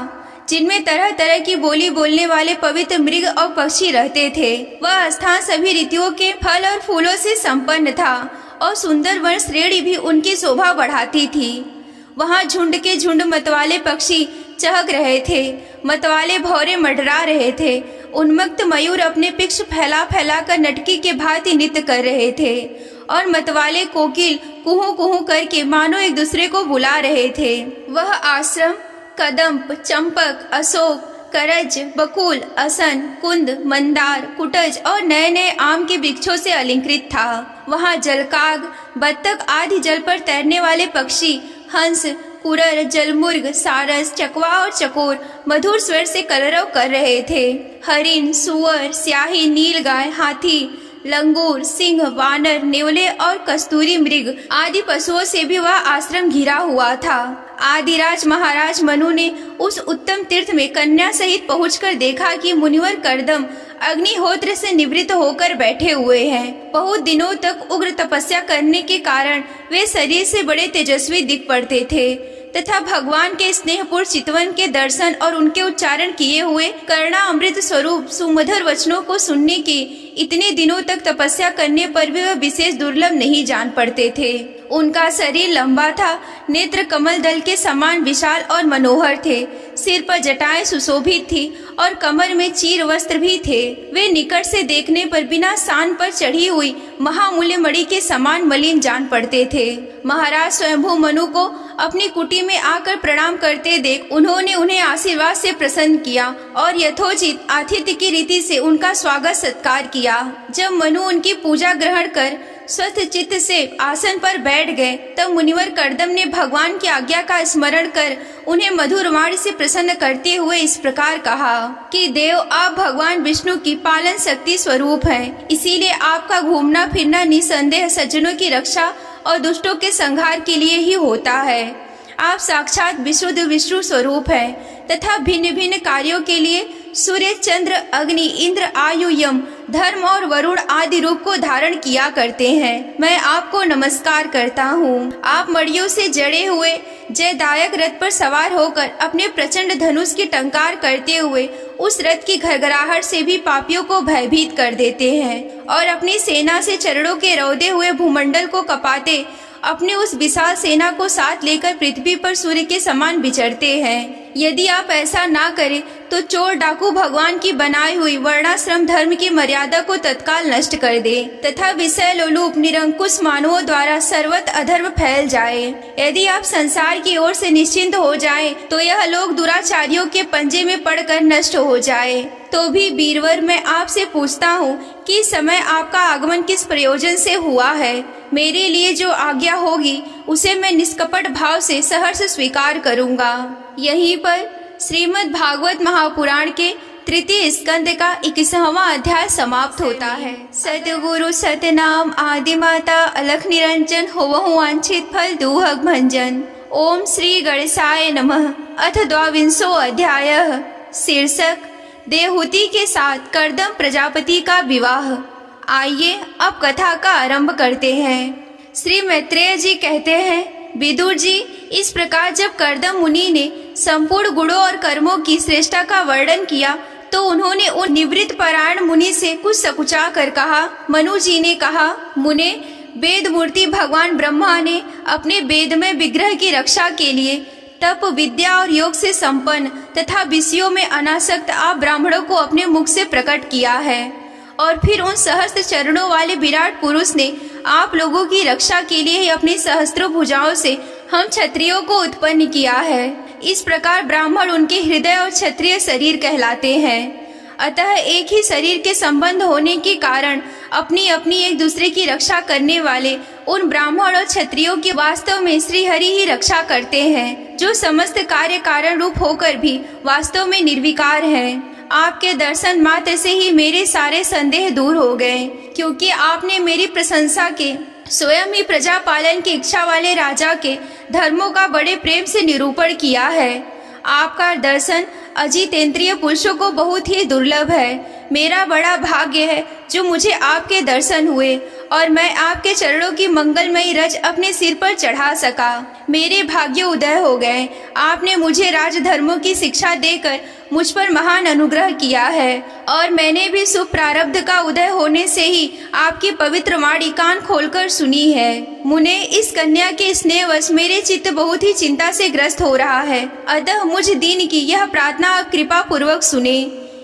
S1: जिनमें तरह तरह की बोली बोलने वाले पवित्र मृग और पक्षी रहते थे। वह स्थान सभी ऋतुओं के फल और फूलों से संपन्न था और सुंदर वन श्रेणी भी उनकी शोभा बढ़ाती थी। वहाँ झुंड के झुंड मतवाले पक्षी चहक रहे थे, मतवाले भौरे मंडरा रहे थे। उन्मत्त मयूर अपने पिक्ष फैला फैला कर नटकी के भांति नृत्य कर रहे थे और मतवाले कोकिल कुहू कुहू करके मानो एक दूसरे को बुला रहे थे। वह आश्रम कदम्ब, चंपक, अशोक, करज, बकुल, असन, कुंद, मंदार, कुटज और नए नए आम के वृक्षों से अलंकृत था। वहाँ जलकाग, बत्तख आदि जल पर तैरने वाले पक्षी, हंस, कुरर, जलमुर्ग, सारस, चकवा और चकोर मधुर स्वर से कलरव कर रहे थे। हरिण, सुअर, स्याही, नीलगाय, हाथी, लंगूर, सिंह, वानर, नेवले और कस्तूरी मृग आदि पशुओं से भी वह आश्रम घिरा हुआ था। आदिराज महाराज मनु ने उस उत्तम तीर्थ में कन्या सहित पहुंचकर देखा कि मुनिवर कर्दम अग्निहोत्र से निवृत्त होकर बैठे हुए हैं। बहुत दिनों तक उग्र तपस्या करने के कारण वे शरीर से बड़े तेजस्वी दिख पड़ते थे। तथा भगवान के स्नेहपूर्ण चितवन के दर्शन और उनके उच्चारण किए हुए करुणा अमृत स्वरूप सुमधुर वचनों को सुनने की इतने दिनों तक तपस्या करने पर भी वह विशेष दुर्लभ नहीं जान पड़ते थे। उनका शरीर लंबा था, नेत्र कमल दल के समान विशाल और मनोहर थे, सिर पर जटाएं सुशोभित थी और कमर में चीर वस्त्र भी थे। वे निकट से देखने पर बिना सान पर चढ़ी हुई महामूल्य मणि के समान मलिन जान पड़ते थे। महाराज स्वयंभू मनु को अपनी कुटी में आकर प्रणाम करते देख उन्होंने उन्हें आशीर्वाद से प्रसन्न किया और यथोचित आतिथ्य की रीति से उनका स्वागत सत्कार किया। जब मनु उनकी पूजा ग्रहण कर स्वस्थ चित्त से आसन पर बैठ गए, तब मुनिवर कर्दम ने भगवान की आज्ञा का स्मरण कर उन्हें मधुर वाणी से प्रसन्न करते हुए इस प्रकार कहा कि देव, आप भगवान विष्णु की पालन शक्ति स्वरूप हैं, इसीलिए आपका घूमना फिरना निसंदेह सज्जनों की रक्षा और दुष्टों के संहार के लिए ही होता है। आप साक्षात विशुद्ध विष्णु स्वरूप हैं तथा भिन्न भिन्न कार्यों के लिए सूर्य, चंद्र, अग्नि, इंद्र, आयु, यम, धर्म और वरुण आदि रूप को धारण किया करते हैं। मैं आपको नमस्कार करता हूँ। आप मड़ियों से जड़े हुए जयदायक रथ पर सवार होकर अपने प्रचंड धनुष की टंकार करते हुए उस रथ की घरघराहट से भी पापियों को भयभीत कर देते हैं और अपनी सेना से चरणों के रौदे हुए भूमंडल को कपाते अपने उस विशाल सेना को साथ लेकर पृथ्वी पर सूर्य के समान विचरते हैं। यदि आप ऐसा ना करें तो चोर डाकू भगवान की बनाई हुई वर्णाश्रम धर्म की मर्यादा को तत्काल नष्ट कर दे तथा विषय लोलुप निरंकुश मानवों द्वारा सर्वत अधर्म फैल जाए। यदि आप संसार की ओर से निश्चिंत हो जाएं, तो यह लोग दुराचारियों के पंजे में पड़कर नष्ट हो जाए। तो भी वीरवर, मैं आपसे पूछता हूँ कि इस समय आपका आगमन किस प्रयोजन से हुआ है। मेरे लिए जो आज्ञा होगी उसे मैं निष्कपट भाव से सहर्ष स्वीकार करूँगा। यहीं पर श्रीमद् भागवत महापुराण के तृतीय स्कंद का 21वां अध्याय समाप्त होता है। सतगुरु सतनाम आदिमाता अलख निरंजन होवहु वांछित फल दूहक भंजन। ओम श्री गणेशाय नमः। अथ द्वाविंशो अध्यायः। शीर्षक देवहूति के साथ कर्दम प्रजापति का विवाह। आइए अब कथा का आरंभ करते हैं। श्री मैत्रेय जी कहते हैं, विदुर जी, इस प्रकार जब कर्दम मुनि ने संपूर्ण गुणों और कर्मों की श्रेष्ठता का वर्णन किया तो उन्होंने उन निवृत्त परायण मुनि से कुछ सकुचा कर कहा। मनु जी ने कहा, मुने, वेद मूर्ति भगवान ब्रह्मा ने अपने वेदमय विग्रह की रक्षा के लिए तप, विद्या और योग से संपन्न तथा विषयों में अनासक्त आप ब्राह्मणों को अपने मुख से प्रकट किया है और फिर उन सहस्त्र चरणों वाले विराट पुरुष ने आप लोगों की रक्षा के लिए ही अपनी सहस्त्रों भुजाओं से हम क्षत्रियों को उत्पन्न किया है। इस प्रकार ब्राह्मण उनके हृदय और क्षत्रिय शरीर कहलाते हैं। अतः एक ही शरीर के संबंध होने के कारण अपनी अपनी एक दूसरे की रक्षा करने वाले उन ब्राह्मण और क्षत्रियों की वास्तव में श्री हरि ही रक्षा करते हैं, जो समस्त कार्य कारण रूप होकर भी वास्तव में निर्विकार हैं। आपके दर्शन मात्र से ही मेरे सारे संदेह दूर हो गए, क्योंकि आपने मेरी प्रशंसा के स्वयं ही प्रजा पालन की इच्छा वाले राजा के धर्मों का बड़े प्रेम से निरूपण किया है। आपका दर्शन अजितेंद्रिय पुरुषों को बहुत ही दुर्लभ है। मेरा बड़ा भाग्य है जो मुझे आपके दर्शन हुए और मैं आपके चरणों की मंगलमयी रज अपने सिर पर चढ़ा सका। मेरे भाग्य उदय हो गए। आपने मुझे राजधर्मों की शिक्षा देकर मुझ पर महान अनुग्रह किया है और मैंने भी शुभ प्रारब्ध का उदय होने से ही आपकी पवित्र वाणी कान खोलकर सुनी है। मुने, इस कन्या के स्नेहवश मेरे चित्त बहुत ही चिंता से ग्रस्त हो रहा है, अतः मुझ दीन की यह प्रार्थना आप कृपा पूर्वक सुने।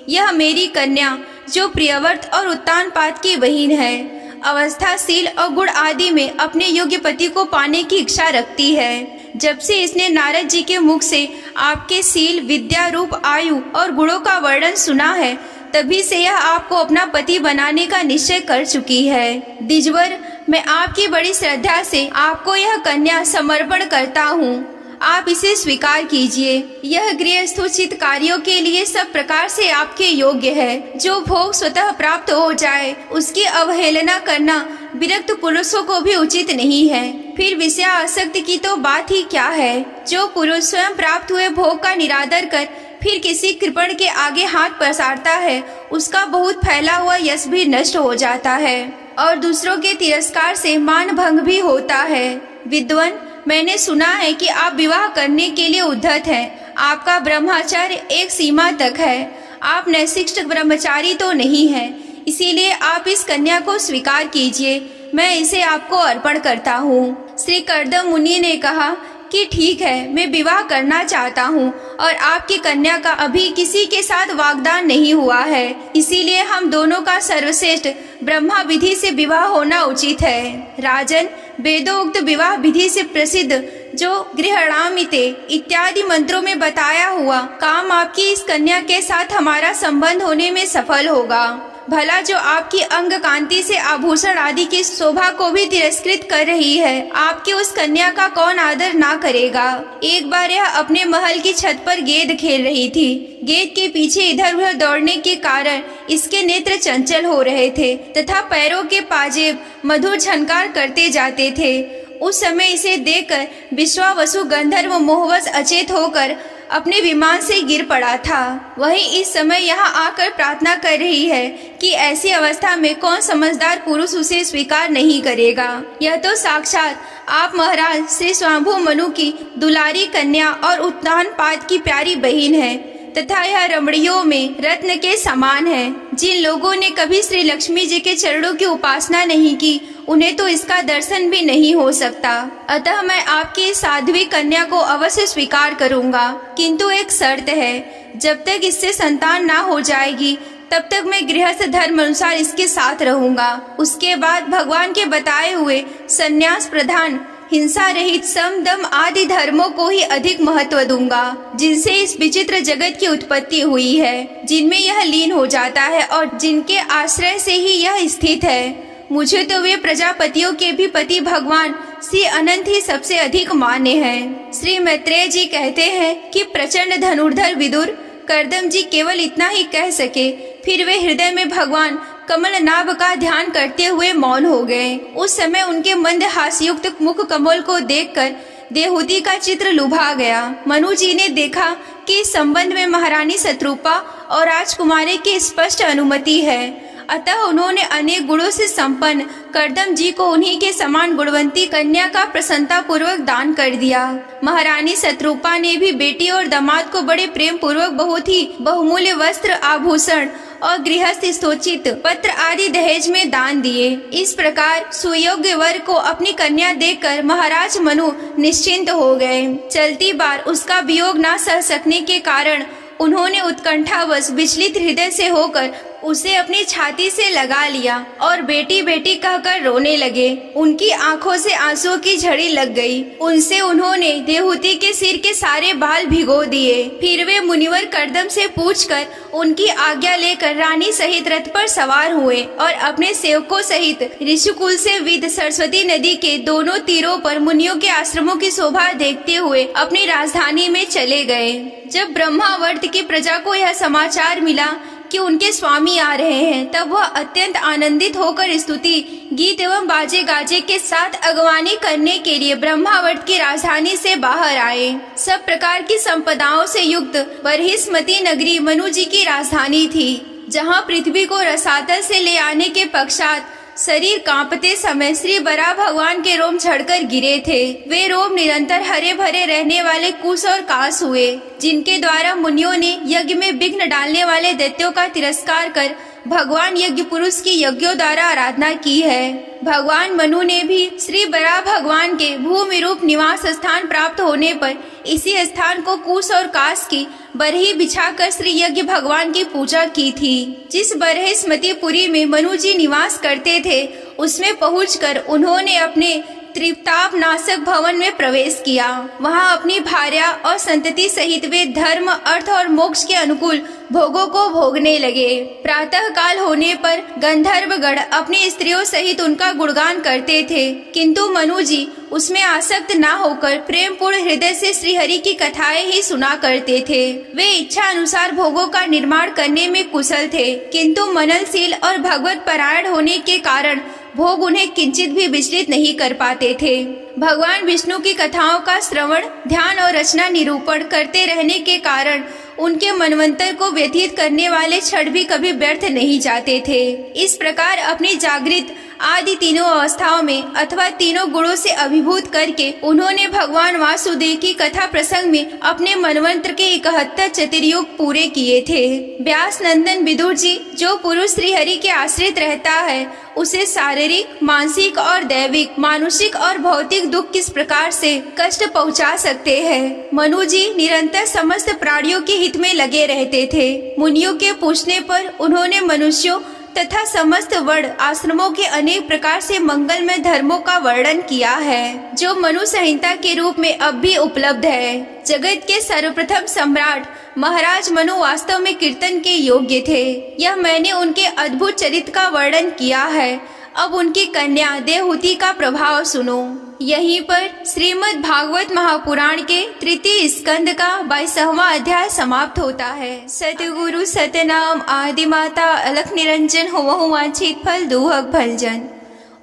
S1: यह मेरी कन्या जो प्रियव्रत और उत्तानपाद की बहन है, अवस्थाशील और गुण आदि में अपने योग्य पति को पाने की इच्छा रखती है। जब से इसने नारद जी के मुख से आपके शील, विद्या, रूप, आयु और गुणों का वर्णन सुना है, तभी से यह आपको अपना पति बनाने का निश्चय कर चुकी है। द्विजवर, मैं आपकी बड़ी श्रद्धा से आपको यह कन्या समर्पण करता हूँ। आप इसे स्वीकार कीजिए। यह गृहस्थोचित कार्यों के लिए सब प्रकार से आपके योग्य है। जो भोग स्वतः प्राप्त हो जाए उसकी अवहेलना करना विरक्त पुरुषों को भी उचित नहीं है। फिर विषय आसक्ति की तो बात ही क्या है। जो पुरुष स्वयं प्राप्त हुए भोग का निरादर कर फिर किसी कृपण के आगे हाथ पसारता है, उसका बहुत फैला हुआ यश भी नष्ट हो जाता है और दूसरों के तिरस्कार से मान भंग भी होता है। विद्वान, मैंने सुना है कि आप विवाह करने के लिए उद्धत हैं। आपका ब्रह्मचर्य एक सीमा तक है। आप नैष्ठिक ब्रह्मचारी तो नहीं हैं, इसीलिए आप इस कन्या को स्वीकार कीजिए। मैं इसे आपको अर्पण करता हूँ। श्री कर्दम मुनि ने कहा कि ठीक है, मैं विवाह करना चाहता हूँ और आपकी कन्या का अभी किसी के साथ वाग्दान नहीं हुआ है, इसीलिए हम दोनों का सर्वश्रेष्ठ ब्रह्मा विधि से विवाह होना उचित है। राजन, वेदोक्त विवाह विधि से प्रसिद्ध जो गृहणामिते इत्यादि मंत्रों में बताया हुआ काम आपकी इस कन्या के साथ हमारा संबंध होने में सफल होगा। भला जो आपकी अंग कांति से आभूषण आदि की शोभा को भी तिरस्कृत कर रही है, आपकी उस कन्या का कौन आदर ना करेगा। एक बार यह अपने महल की छत पर गेंद खेल रही थी। गेंद के पीछे इधर उधर दौड़ने के कारण इसके नेत्र चंचल हो रहे थे तथा पैरों के पाजेब मधुर झनकार करते जाते थे। उस समय इसे देखकर विश्वावसु गंधर्व मोहवश अचेत होकर अपने विमान से गिर पड़ा था। वही इस समय यहाँ आकर प्रार्थना कर रही है कि ऐसी अवस्था में कौन समझदार पुरुष उसे स्वीकार नहीं करेगा। यह तो साक्षात आप महाराज श्री स्वयंभू मनु की दुलारी कन्या और उत्तानपाद की प्यारी बहन है तथा यह रमणियों में रत्न के समान है। जिन लोगों ने कभी श्री लक्ष्मी जी के चरणों की उपासना नहीं की, उन्हें तो इसका दर्शन भी नहीं हो सकता। अतः मैं आपकी इस साध्वी कन्या को अवश्य स्वीकार करूंगा, किंतु एक शर्त है। जब तक इससे संतान ना हो जाएगी तब तक मैं गृहस्थ धर्म अनुसार इसके साथ रहूंगा। उसके बाद भगवान के बताए हुए संन्यास प्रधान हिंसा रहित सम दम आदि धर्मों को ही अधिक महत्व दूंगा, जिनसे इस विचित्र जगत की उत्पत्ति हुई है, जिनमें यह लीन हो जाता है और जिनके आश्रय से ही यह स्थित है। मुझे तो वे प्रजापतियों के भी पति भगवान श्री अनंत ही सबसे अधिक मान्य हैं। श्री मैत्रेय जी कहते हैं कि प्रचंड धनुर्धर विदुर कर्दम जी केवल इतना ही कह सके, फिर वे हृदय में भगवान कमल नाभ का ध्यान करते हुए मौन हो गए। उस समय उनके मंद हास्ययुक्त मुख कमल को देखकर देहूति का चित्र लुभा गया। मनु जी ने देखा कि इस संबंध में महारानी शत्रुपा और राजकुमारी की स्पष्ट अनुमति है, अतः उन्होंने अनेक गुणों से संपन्न कर्दम जी को उन्हीं के समान गुणवंती कन्या का प्रसन्नता पूर्वक दान कर दिया। महारानी शत्रुपा ने भी बेटी और दामाद को बड़े प्रेम पूर्वक बहुत ही बहुमूल्य वस्त्र, आभूषण और गृहस्थ स्तोचित पत्र आदि दहेज में दान दिए। इस प्रकार सुयोग्य वर को अपनी कन्या देखकर महाराज मनु निश्चिंत हो गए। चलती बार उसका वियोग न सह सकने के कारण उन्होंने उत्कंठावश विचलित हृदय से होकर उसे अपनी छाती से लगा लिया और बेटी बेटी कहकर रोने लगे। उनकी आंखों से आंसुओं की झड़ी लग गई। उनसे उन्होंने देहूति के सिर के सारे बाल भिगो दिए। फिर वे मुनिवर कर्दम से पूछकर उनकी आज्ञा लेकर रानी सहित रथ पर सवार हुए और अपने सेवकों सहित ऋषिकुल से विद सरस्वती नदी के दोनों तीरों पर मुनियों के आश्रमों की शोभा देखते हुए अपनी राजधानी में चले गए। जब ब्रह्मावर्त की प्रजा को यह समाचार मिला कि उनके स्वामी आ रहे हैं, तब वह अत्यंत आनंदित होकर स्तुति गीत एवं बाजे गाजे के साथ अगवानी करने के लिए ब्रह्मावर्त की राजधानी से बाहर आए। सब प्रकार की संपदाओं से युक्त बरहिस्मती नगरी मनु जी की राजधानी थी, जहाँ पृथ्वी को रसातल से ले आने के पश्चात शरीर कांपते समय श्री बराह भगवान के रोम झड़कर गिरे थे। वे रोम निरंतर हरे भरे रहने वाले कुश और कास हुए, जिनके द्वारा मुनियों ने यज्ञ में विघ्न डालने वाले दैत्यों का तिरस्कार कर भगवान यज्ञ पुरुष की यज्ञों द्वारा आराधना की है। भगवान मनु ने भी श्री बराह भगवान के भूमि रूप निवास स्थान प्राप्त होने पर इसी स्थान को कुश और कास की बरही बिछाकर श्री यज्ञ भगवान की पूजा की थी। जिस बरहिस्मतीपुरी में मनु जी निवास करते थे, उसमें पहुंचकर उन्होंने अपने त्रिताप नाशक भवन में प्रवेश किया। वहां अपनी भार्या और संतति सहित वे धर्म, अर्थ और मोक्ष के अनुकूल भोगों को भोगने लगे। प्रातः काल होने पर गंधर्वगण अपनी स्त्रियों सहित उनका गुणगान करते थे, किंतु मनु जी उसमें आसक्त न होकर प्रेम पूर्ण हृदय से श्रीहरि की कथाएं ही सुना करते थे। वे इच्छा अनुसार भोगों का निर्माण करने में कुशल थे, किंतु मननशील और भगवत परायण होने के कारण भोग उन्हें किंचित भी विचलित नहीं कर पाते थे। भगवान विष्णु की कथाओं का श्रवण, ध्यान और रचना निरूपण करते रहने के कारण उनके मनवंतर को व्यतीत करने वाले क्षण भी कभी व्यर्थ नहीं जाते थे। इस प्रकार अपनी जागृत आदि तीनों अवस्थाओं में अथवा तीनों गुणों से अभिभूत करके उन्होंने भगवान वासुदेव की कथा प्रसंग में अपने मनवंत्र के 71 चतुर्युग पूरे किए थे। व्यास नंदन विदुर जी, जो पुरुष श्री हरि के आश्रित रहता है उसे शारीरिक, मानसिक और दैविक, मानुषिक और भौतिक दुख किस प्रकार से कष्ट पहुंचा सकते हैं। मनु जी निरंतर समस्त प्राणियों के हित में लगे रहते थे। मुनियों के पूछने पर उन्होंने मनुष्यों तथा समस्त वर्ण आश्रमों के अनेक प्रकार से मंगलमय धर्मों का वर्णन किया है, जो मनु संहिता के रूप में अब भी उपलब्ध है। जगत के सर्वप्रथम सम्राट महाराज मनु वास्तव में कीर्तन के योग्य थे। यह मैंने उनके अद्भुत चरित्र का वर्णन किया है। अब उनकी कन्या देवहूति का प्रभाव सुनो। यहीं पर श्रीमद् भागवत महापुराण के तृतीय स्कंद का 22वां अध्याय समाप्त होता है। सतगुरु सतनाम आदि माता अलख निरंजन होवहु वांछित फल दूहक भलजन।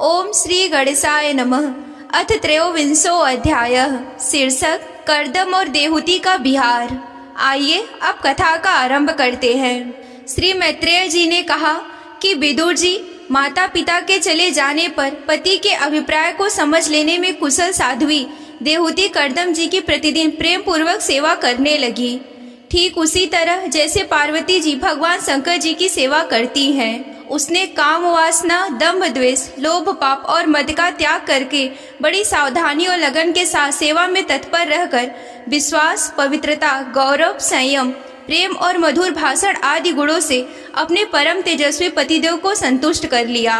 S1: ओम श्री गणेशाय नमः। अथ त्रयोविंशो अध्याय। शीर्षक कर्दम और देवहूति का बिहार। आइए अब कथा का आरंभ करते हैं। श्री मैत्रेय जी ने कहा कि विदुर जी, माता पिता के चले जाने पर पति के अभिप्राय को समझ लेने में कुशल साध्वी देवहूति कर्दम जी की प्रतिदिन प्रेम पूर्वक सेवा करने लगी। ठीक उसी तरह जैसे पार्वती जी भगवान शंकर जी की सेवा करती हैं। उसने काम वासना, दंभ, द्वेष, लोभ, पाप और मद का त्याग करके बड़ी सावधानी और लगन के साथ सेवा में तत्पर रहकर विश्वास, पवित्रता, गौरव, संयम, प्रेम और मधुर भाषण आदि गुणों से अपने परम तेजस्वी पतिदेव को संतुष्ट कर लिया।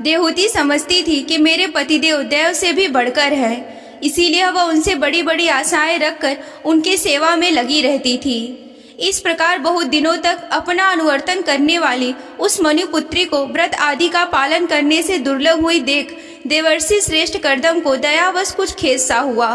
S1: देवहूति समझती थी कि मेरे पतिदेव देव से भी बढ़कर है, इसीलिए वह उनसे बड़ी बड़ी आशाएं रखकर उनकी सेवा में लगी रहती थी। इस प्रकार बहुत दिनों तक अपना अनुवर्तन करने वाली उस मनुपुत्री को व्रत आदि का पालन करने से दुर्लभ हुई देख देवर्षि श्रेष्ठ कर्दम को दयावश कुछ खेद सा हुआ।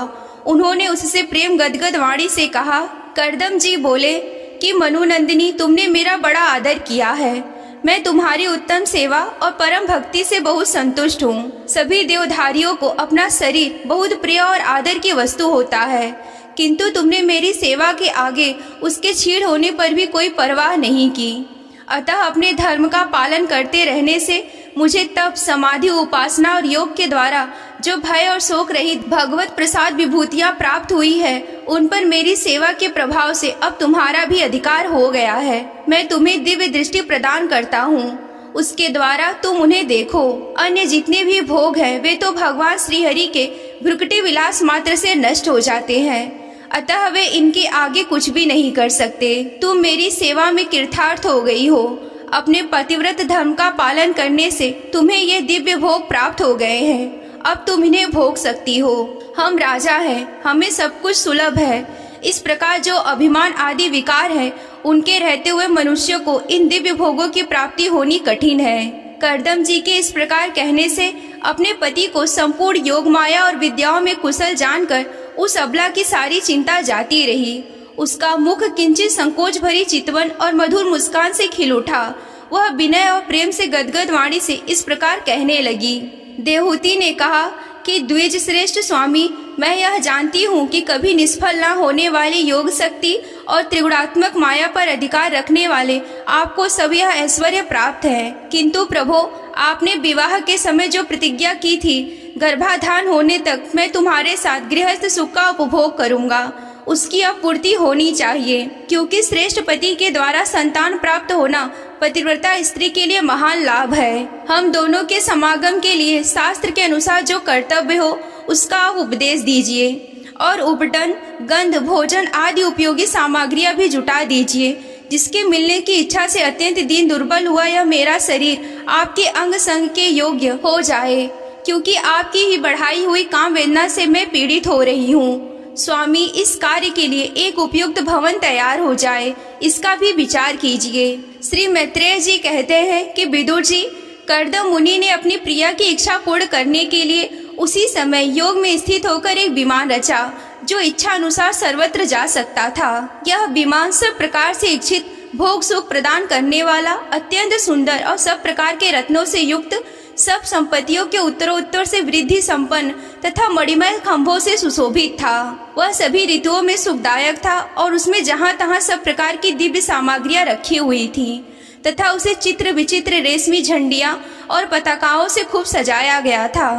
S1: उन्होंने उससे प्रेम गदगद वाणी से कहा। कर्दम जी बोले कि मनुनंदिनी, तुमने मेरा बड़ा आदर किया है। मैं तुम्हारी उत्तम सेवा और परम भक्ति से बहुत संतुष्ट हूँ। सभी देवधारियों को अपना शरीर बहुत प्रिय और आदर की वस्तु होता है, किंतु तुमने मेरी सेवा के आगे उसके छीड़ होने पर भी कोई परवाह नहीं की। अतः अपने धर्म का पालन करते रहने से मुझे तप, समाधि, उपासना और योग के द्वारा जो भय और शोक रहित भगवत प्रसाद विभूतियाँ प्राप्त हुई है, उन पर मेरी सेवा के प्रभाव से अब तुम्हारा भी अधिकार हो गया है। मैं तुम्हें दिव्य दृष्टि प्रदान करता हूँ, उसके द्वारा तुम उन्हें देखो। अन्य जितने भी भोग हैं वे तो भगवान श्रीहरि के भ्रुकुटी विलास मात्र से नष्ट हो जाते हैं, अतः वे इनके आगे कुछ भी नहीं कर सकते। तुम मेरी सेवा में कृतार्थ हो गई हो। अपने पतिव्रत धर्म का पालन करने से तुम्हें ये दिव्य भोग प्राप्त हो गए हैं। अब तुम इन्हें भोग सकती हो। हम राजा हैं, हमें सब कुछ सुलभ है। इस प्रकार जो अभिमान आदि विकार है, उनके रहते हुए मनुष्य को इन दिव्य भोगों की प्राप्ति होनी कठिन है। कर्दम जी के इस प्रकार कहने से अपने पति को संपूर्ण योग माया और विद्याओं में कुशल जानकर उस अबला की सारी चिंता जाती रही। उसका मुख किंचित संकोच भरी चितवन और मधुर मुस्कान से खिल उठा। वह विनय और प्रेम से गदगद वाणी से इस प्रकार कहने लगी। देवहूति ने कहा कि द्विज श्रेष्ठ स्वामी, मैं यह जानती हूँ कि कभी निष्फल न होने वाली योग शक्ति और त्रिगुणात्मक माया पर अधिकार रखने वाले आपको सब यह ऐश्वर्य प्राप्त है, किंतु प्रभो, आपने विवाह के समय जो प्रतिज्ञा की थी, गर्भाधान होने तक मैं तुम्हारे साथ गृहस्थ सुख का उपभोग करूंगा, उसकी अब पूर्ति होनी चाहिए, क्योंकि श्रेष्ठ पति के द्वारा संतान प्राप्त होना पतिव्रता स्त्री के लिए महान लाभ है। हम दोनों के समागम के लिए शास्त्र के अनुसार जो कर्तव्य हो उसका आप उपदेश दीजिए और उपटन, गंध, भोजन आदि उपयोगी सामग्रियां भी जुटा दीजिए, जिसके मिलने की इच्छा से अत्यंत दीन दुर्बल हुआ यह मेरा शरीर आपके अंग संग के योग्य हो जाए, क्योंकि आपकी ही बढ़ाई हुई काम वेदना से मैं पीड़ित हो रही हूँ। स्वामी, इस कार्य के लिए एक उपयुक्त भवन तैयार हो जाए, इसका भी विचार कीजिए। श्री मैत्रेय जी कहते हैं कि विदुर जी, कर्दम मुनि ने अपनी प्रिया की इच्छा पूर्ण करने के लिए उसी समय योग में स्थित होकर एक विमान रचा, जो इच्छा अनुसार सर्वत्र जा सकता था। यह विमान सब प्रकार से इच्छित भोग सुख प्रदान करने वाला, अत्यंत सुंदर और सब प्रकार के रत्नों से युक्त, सब संपत्तियों के उत्तरोत्तर से वृद्धि संपन्न तथा मणिमय खंभों से सुशोभित था। वह सभी ऋतुओं में सुखदायक था और उसमें जहाँ तहाँ सब प्रकार की दिव्य सामग्रियां रखी हुई थी। तथा उसे चित्र विचित्र रेशमी झंडियां और पताकाओं से खूब सजाया गया था,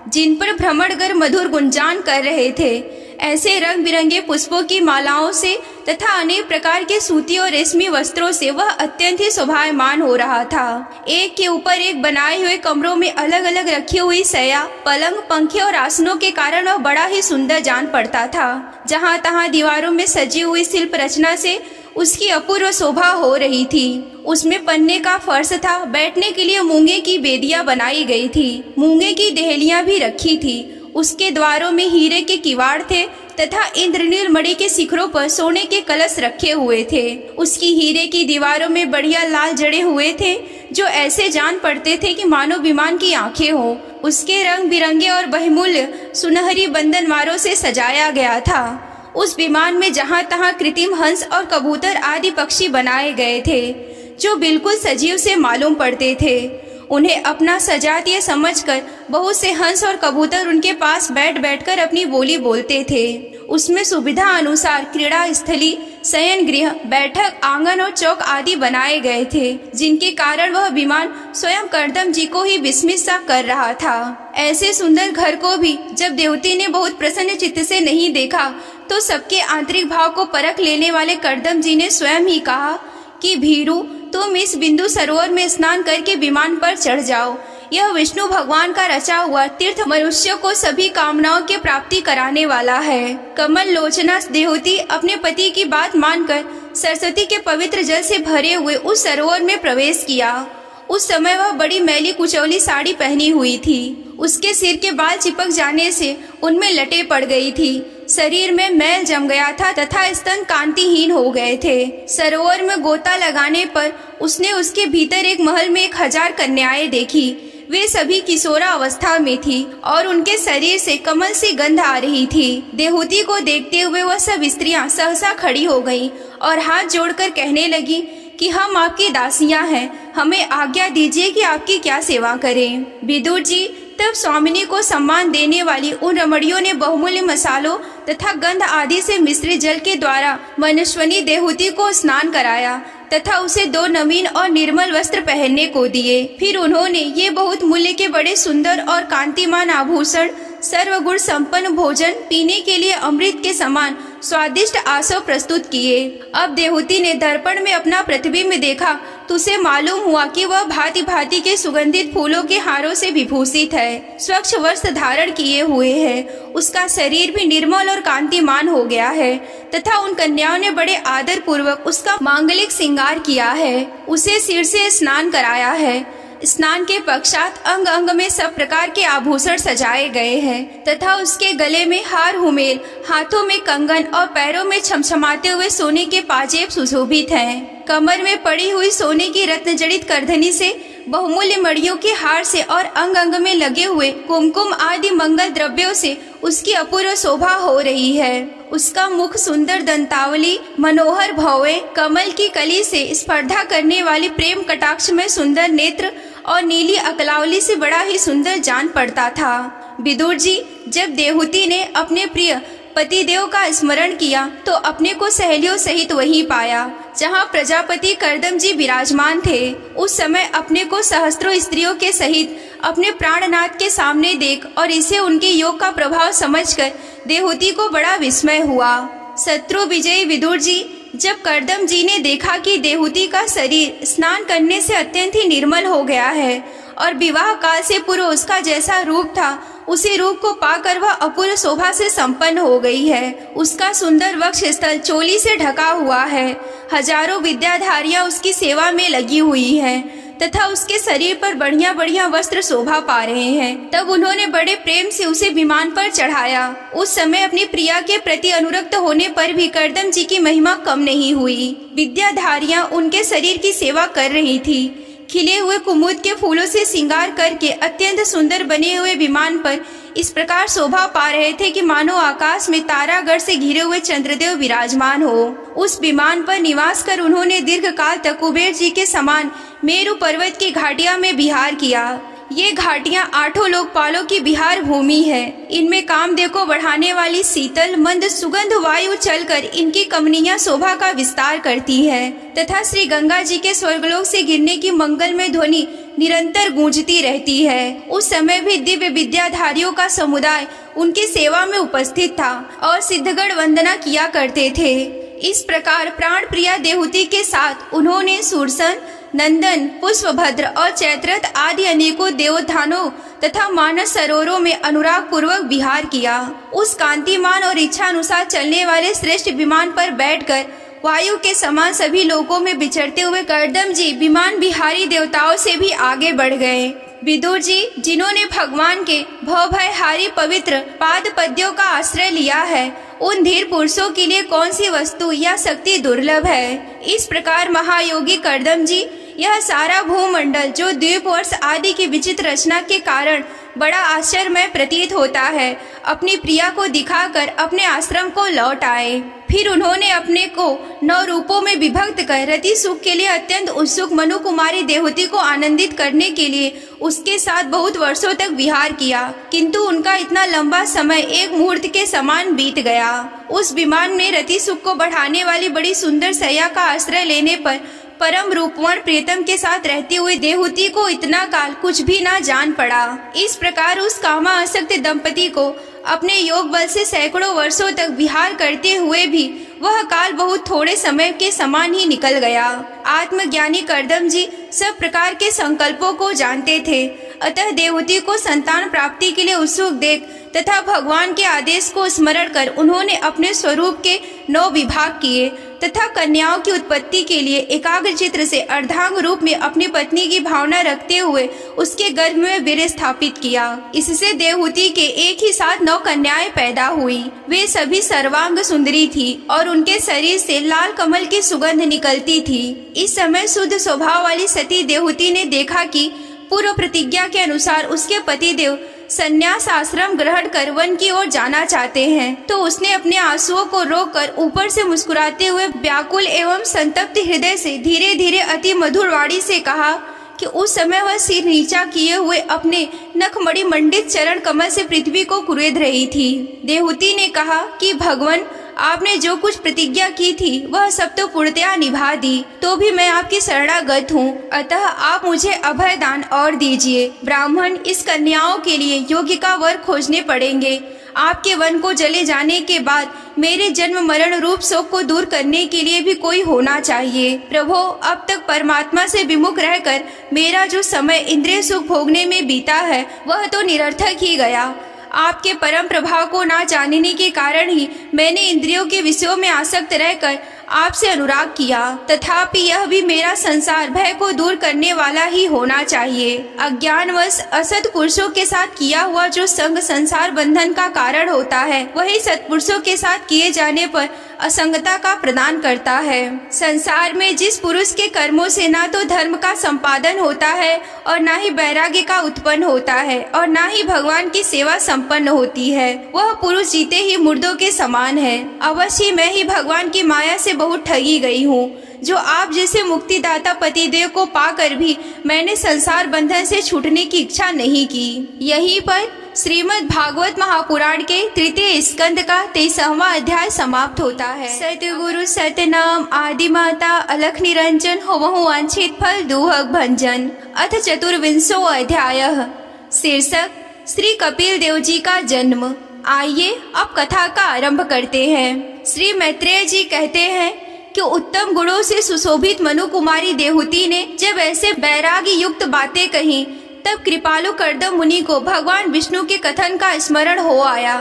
S1: जिन पर भ्रमणगर मधुर गुंजान कर रहे थे। ऐसे रंग बिरंगे पुष्पों की मालाओं से तथा अनेक प्रकार के सूती और रेशमी वस्त्रों से वह अत्यंत ही शोभायमान हो रहा था। एक के ऊपर एक बनाए हुए कमरों में अलग अलग रखी हुई शैया, पलंग, पंखे और आसनों के कारण वह बड़ा ही सुंदर जान पड़ता था। जहाँ तहाँ दीवारों में सजी हुई शिल्प रचना से उसकी अपूर्व शोभा हो रही थी। उसमें पन्ने का फर्श था, बैठने के लिए मूंगे की बेदियां बनाई गई थी, मूंगे की देहलियां भी रखी थी। उसके द्वारों में हीरे के किवाड़ थे तथा इंद्रनील मणि के शिखरों पर सोने के कलश रखे हुए थे। उसकी हीरे की दीवारों में बढ़िया लाल जड़े हुए थे, जो ऐसे जान पड़ते थे कि मानो विमान की आंखें हो। उसके रंग बिरंगे और बहुमूल्य सुनहरी बंधनवारों से सजाया गया था। उस विमान में जहाँ तहाँ कृत्रिम हंस और कबूतर आदि पक्षी बनाए गए थे, जो बिल्कुल सजीव से मालूम पड़ते थे। उन्हें अपना सजात ये समझकर बहुत से हंस और कबूतर उनके पास बैठ बैठकर अपनी बोली बोलते थे। उसमें सुविधा अनुसार क्रीड़ा स्थली, शयन गृह, बैठक आंगन और चौक आदि बनाए गए थे, जिनके कारण वह विमान स्वयं कर्दम जी को ही विस्मित सा कर रहा था। ऐसे सुंदर घर को भी जब देवती ने बहुत प्रसन्न चित्त से नहीं देखा, तो सबके आंतरिक भाव को परख लेने वाले कर्दम जी ने स्वयं ही कहा कि भीरू, तुम इस बिंदु सरोवर में स्नान करके विमान पर चढ़ जाओ। यह विष्णु भगवान का रचा हुआ तीर्थ मनुष्य को सभी कामनाओं की प्राप्ति कराने वाला है। कमल लोचना देवती अपने पति की बात मानकर सरस्वती के पवित्र जल से भरे हुए उस सरोवर में प्रवेश किया। उस समय वह बड़ी मैली कुचौली साड़ी पहनी हुई थी। उसके सिर के बाल चिपक जाने से उनमें लटे पड़ गई थी। शरीर में मैल जम गया था तथा स्तन कांतिहीन हो गए थे। सरोवर में गोता लगाने पर उसने उसके भीतर एक महल में 1000 कन्याएं देखी। वे सभी किशोरा अवस्था में थी और उनके शरीर से कमल सी गंध आ रही थी। देहूती को देखते हुए वह सब स्त्रियां सहसा खड़ी हो गईं और हाथ जोड़कर कहने लगी कि हम आपकी दासियां हैं, हमें आज्ञा दीजिए कि आपकी क्या सेवा करें। विदुर जी, तब स्वामिनी को सम्मान देने वाली उन रमणियों ने बहुमूल्य मसालों तथा गंध आदि से मिश्रित जल के द्वारा मनस्विनी देहूती को स्नान कराया तथा उसे 2 नवीन और निर्मल वस्त्र पहनने को दिए। फिर उन्होंने ये बहुत मूल्य के बड़े सुंदर और कांतिमान आभूषण, सर्वगुण संपन्न भोजन, पीने के लिए अमृत के समान स्वादिष्ट आसव प्रस्तुत किए। अब देहूती ने दर्पण में अपना प्रतिबिंब देखा तो उसे मालूम हुआ कि वह भांति भांति के सुगंधित फूलों के हारों से विभूषित है, स्वच्छ वस्त्र धारण किए हुए है। उसका शरीर भी निर्मल और कांतिमान हो गया है तथा उन कन्याओं ने बड़े आदर पूर्वक उसका मांगलिक श्रृंगार किया है, उसे सिर से स्नान कराया है। स्नान के पश्चात अंग अंग में सब प्रकार के आभूषण सजाए गए हैं तथा उसके गले में हार हुमेल, हाथों में कंगन और पैरों में छमछमाते हुए सोने के पाजेब सुशोभित हैं। कमर में पड़ी हुई सोने की रत्न जड़ित करधनी से, बहुमूल्य मणियों के हार से और अंग अंग में लगे हुए कुमकुम आदि मंगल द्रव्यों से उसकी अपूर्व शोभा हो रही है। उसका मुख सुंदर दंतावली, मनोहर भौवें, कमल की कली से स्पर्धा करने वाली प्रेम कटाक्ष में सुंदर नेत्र और नीली अकलावली से बड़ा ही सुंदर जान पड़ता था। विदुर जी, जब देहूती ने अपने प्रिय पतिदेव का स्मरण किया तो अपने को सहेलियों सहित वहीं पाया जहाँ प्रजापति कर्दम जी विराजमान थे। उस समय अपने को सहस्त्रों स्त्रियों के सहित अपने प्राणनाथ के सामने देख और इसे उनके योग का प्रभाव समझकर देहूती को बड़ा विस्मय हुआ। शत्रु विजयी विदुर जी, जब कर्दम जी ने देखा कि देहूती का शरीर स्नान करने से अत्यंत ही निर्मल हो गया है और विवाह काल से पूर्व उसका जैसा रूप था, उसी रूप को पाकर वह अपूर्व शोभा से संपन्न हो गई है। उसका सुंदर वक्ष स्थल चोली से ढका हुआ है। हजारों विद्याधारियां उसकी सेवा में लगी हुई हैं तथा उसके शरीर पर बढ़िया बढ़िया वस्त्र शोभा पा रहे हैं। तब उन्होंने बड़े प्रेम से उसे विमान पर चढ़ाया। उस समय अपनी प्रिया के प्रति अनुरक्त होने पर भी कर्दम जी की महिमा कम नहीं हुई। विद्याधारियां उनके शरीर की सेवा कर रही थी। खिले हुए कुमुद के फूलों से श्रृंगार करके अत्यंत सुंदर बने हुए विमान पर इस प्रकार शोभा पा रहे थे कि मानो आकाश में तारागढ़ से घिरे हुए चंद्रदेव विराजमान हो। उस विमान पर निवास कर उन्होंने दीर्घ काल तक कुबेर जी के समान मेरु पर्वत की घाटिया में विहार किया। ये घाटियां 8 लोकपालों की बिहार भूमि है। इनमें कामदेव को बढ़ाने वाली शीतल मंद सुगंध वायु चलकर इनकी कमनीय शोभा का विस्तार करती है तथा श्री गंगा जी के स्वर्गलोक से गिरने की मंगलमय ध्वनि निरंतर गूंजती रहती है। उस समय भी दिव्य विद्याधारियों का समुदाय उनकी सेवा में उपस्थित था और सिद्धगढ़ वंदना किया करते थे। इस प्रकार प्राण प्रिया देहूती के साथ उन्होंने सुरसन, नंदन, पुष्पभद्र और चैत्ररथ आदि अनेकों देवोत्थानों तथा मानस सरोवरों में अनुराग पूर्वक विहार किया। उस कांतिमान और इच्छा अनुसार चलने वाले श्रेष्ठ विमान पर बैठकर वायु के समान सभी लोकों में विचरते हुए कर्दम जी विमान बिहारी देवताओं से भी आगे बढ़ गए। विदुर जी, जिन्होंने भगवान के भवभयहारी पवित्र पाद पद्यों का आश्रय लिया है, उन धीर पुरुषों के लिए कौन सी वस्तु या शक्ति दुर्लभ है। इस प्रकार महायोगी कर्दम जी यह सारा भूमंडल जो द्वीप वर्ष आदि की विचित्र रचना के कारण बड़ा आश्चर्यमय प्रतीत होता है, अपनी प्रिया को दिखाकर अपने आश्रम को लौट आए। फिर उन्होंने अपने को 9 रूपों में विभक्त कर रति सुख के लिए अत्यंत उत्सुक मनु कुमारी देहूती को आनंदित करने के लिए उसके साथ बहुत वर्षों तक विहार किया, किंतु उनका इतना लंबा समय एक मुहूर्त के समान बीत गया। उस विमान में रति सुख को बढ़ाने वाली बड़ी सुंदर सैया का आश्रय लेने पर परम रूपवान प्रियतम के साथ रहती हुई देहूती को इतना काल कुछ भी ना जान पड़ा। इस प्रकार उस कामासक्त दंपति को अपने योग बल से सैकड़ों वर्षों तक विहार करते हुए भी वह काल बहुत थोड़े समय के समान ही निकल गया। आत्मज्ञानी कर्दम जी सब प्रकार के संकल्पों को जानते थे, अतः देवहूति को संतान प्राप्ति के लिए उत्सुक देख तथा भगवान के आदेश को स्मरण कर उन्होंने अपने स्वरूप के 9 विभाग किए तथा कन्याओं की उत्पत्ति के लिए एकाग्र चित्र से अर्धांग रूप में अपनी पत्नी की भावना रखते हुए उसके गर्भ में वीर्य स्थापित किया। इससे देवहूति के एक ही साथ 9 कन्याएं पैदा हुई। वे सभी सर्वांग सुंदरी थी और उनके शरीर से लाल कमल की सुगंध निकलती थी। इस समय शुद्ध स्वभाव वाली सती देवहूति ने देखा कि पूर्व प्रतिज्ञा के अनुसार उसके पतिदेव संन्यास आश्रम ग्रहण कर वन की ओर जाना चाहते हैं, तो उसने अपने आंसुओं को रोककर ऊपर से मुस्कुराते हुए व्याकुल एवं संतप्त हृदय से धीरे धीरे अति मधुर वाणी से कहा कि उस समय वह सिर नीचा किए हुए अपने नखमणि मंडित चरण कमल से पृथ्वी को कुरेद रही थी। देवहूति ने कहा कि भगवान, आपने जो कुछ प्रतिज्ञा की थी वह सब तो पूर्णतया निभा दी, तो भी मैं आपकी शरणागत हूँ, अतः आप मुझे अभय दान और दीजिए। ब्राह्मण, इस कन्याओं के लिए योग्य का वर खोजने पड़ेंगे। आपके वन को जले जाने के बाद मेरे जन्म मरण रूप शोक को दूर करने के लिए भी कोई होना चाहिए। प्रभो, अब तक परमात्मा से विमुख रहकर मेरा जो समय इंद्रिय सुख भोगने में बीता है वह तो निरर्थक ही गया। आपके परम प्रभाव को ना जानने के कारण ही मैंने इंद्रियों के विषयों में आसक्त रहकर आपसे अनुराग किया, तथापि यह भी मेरा संसार भय को दूर करने वाला ही होना चाहिए। अज्ञानवश असत पुरुषों के साथ किया हुआ जो संग संसार बंधन का कारण होता है, वही सत्पुरुषों के साथ किए जाने पर असंगता का प्रदान करता है। संसार में जिस पुरुष के कर्मों से ना तो धर्म का संपादन होता है और ना ही वैराग्य का उत्पन्न होता है और ना ही भगवान की सेवा संपन्न होती है, वह पुरुष जीते ही मुर्दों के समान है। अवश्य मैं ही भगवान की माया से बहुत ठगी गई हूँ, जो आप जैसे मुक्तिदाता पतिदेव को पाकर भी मैंने संसार बंधन से छूटने की इच्छा नहीं की। यहीं पर श्रीमद् भागवत महापुराण के 3 स्कंद का 23वां अध्याय समाप्त होता है। सतगुरु सतनाम आदि माता अलख निरंजन होवहु वांछित फल दुहक भंजन। अथ 24वां अध्याय। शीर्षक श्री कपिल देव जी का जन्म। आइए अब कथा का आरंभ करते हैं। श्री मैत्रेय जी कहते हैं कि उत्तम गुणों से सुशोभित मनु कुमारी देहूती ने जब ऐसे वैराग्य युक्त बातें कही, तब कृपालु कर्दम मुनि को भगवान विष्णु के कथन का स्मरण हो आया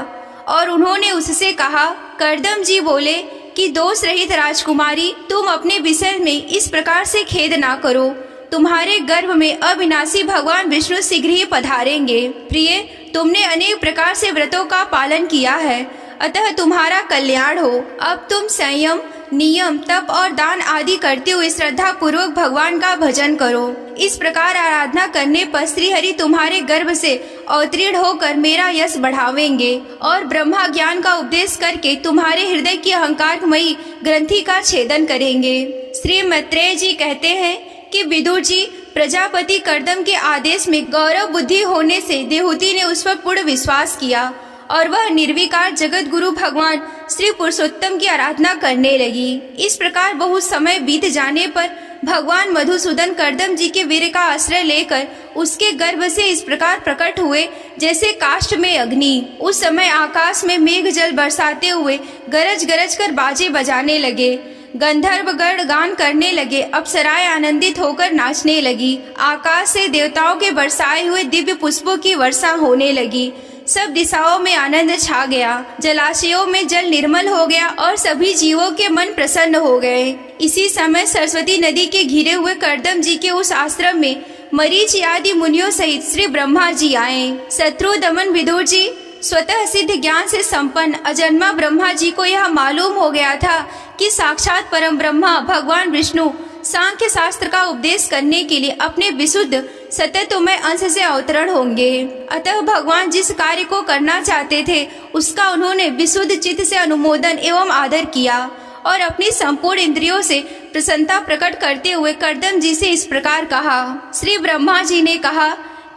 S1: और उन्होंने उससे कहा। कर्दम जी बोले कि दोष रहित राजकुमारी, तुम अपने विषय में इस प्रकार से खेद ना करो। तुम्हारे गर्भ में अविनाशी भगवान विष्णु शीघ्र ही पधारेंगे। प्रिय, तुमने अनेक प्रकार से व्रतों का पालन किया है, अतः तुम्हारा कल्याण हो। अब तुम संयम, नियम, तप और दान आदि करते हुए श्रद्धा पूर्वक भगवान का भजन करो। इस प्रकार आराधना करने पर श्री हरि तुम्हारे गर्भ से अवतीर्ण होकर मेरा यश बढ़ावेंगे और ब्रह्मा ज्ञान का उपदेश करके तुम्हारे हृदय की अहंकारमयी ग्रंथि का छेदन करेंगे। श्री मैत्रेय जी कहते हैं कि विदुर जी, प्रजापति कर्दम के आदेश में गौरव बुद्धि होने से देहूति ने उस पर पूर्ण विश्वास किया और वह निर्विकार जगत गुरु भगवान श्री पुरुषोत्तम की आराधना करने लगी। इस प्रकार बहुत समय बीत जाने पर भगवान मधुसूदन कर्दम जी के वीर का आश्रय लेकर उसके गर्भ से इस प्रकार प्रकट हुए जैसे काष्ठ में अग्नि। उस समय आकाश में मेघ जल बरसाते हुए गरज गरज कर बाजे बजाने लगे, गंधर्व गण गान करने लगे, अप्सराएं आनंदित होकर नाचने लगी, आकाश से देवताओं के बरसाए हुए दिव्य पुष्पों की वर्षा होने लगी, सब दिशाओं में आनंद छा गया, जलाशयों में जल निर्मल हो गया और सभी जीवों के मन प्रसन्न हो गए। इसी समय सरस्वती नदी के घिरे हुए कर्दम जी के उस आश्रम में मरीचि आदि मुनियों सहित श्री ब्रह्मा जी आए। शत्रु दमन विदुर जी स्वतः सिद्ध ज्ञान से संपन्न अजन्मा ब्रह्मा जी को यह मालूम हो गया था कि साक्षात परम ब्रह्मा भगवान विष्णु सांख्य शास्त्र का उपदेश करने के लिए अपने विशुद्ध सत्यत्वमय अंश से अवतरण होंगे। अतः भगवान जिस कार्य को करना चाहते थे उसका उन्होंने विशुद्ध चित्त से अनुमोदन एवं आदर किया और अपनी संपूर्ण इंद्रियों से प्रसन्नता प्रकट करते हुए कर्दम जी से इस प्रकार कहा। श्री ब्रह्मा जी ने कहा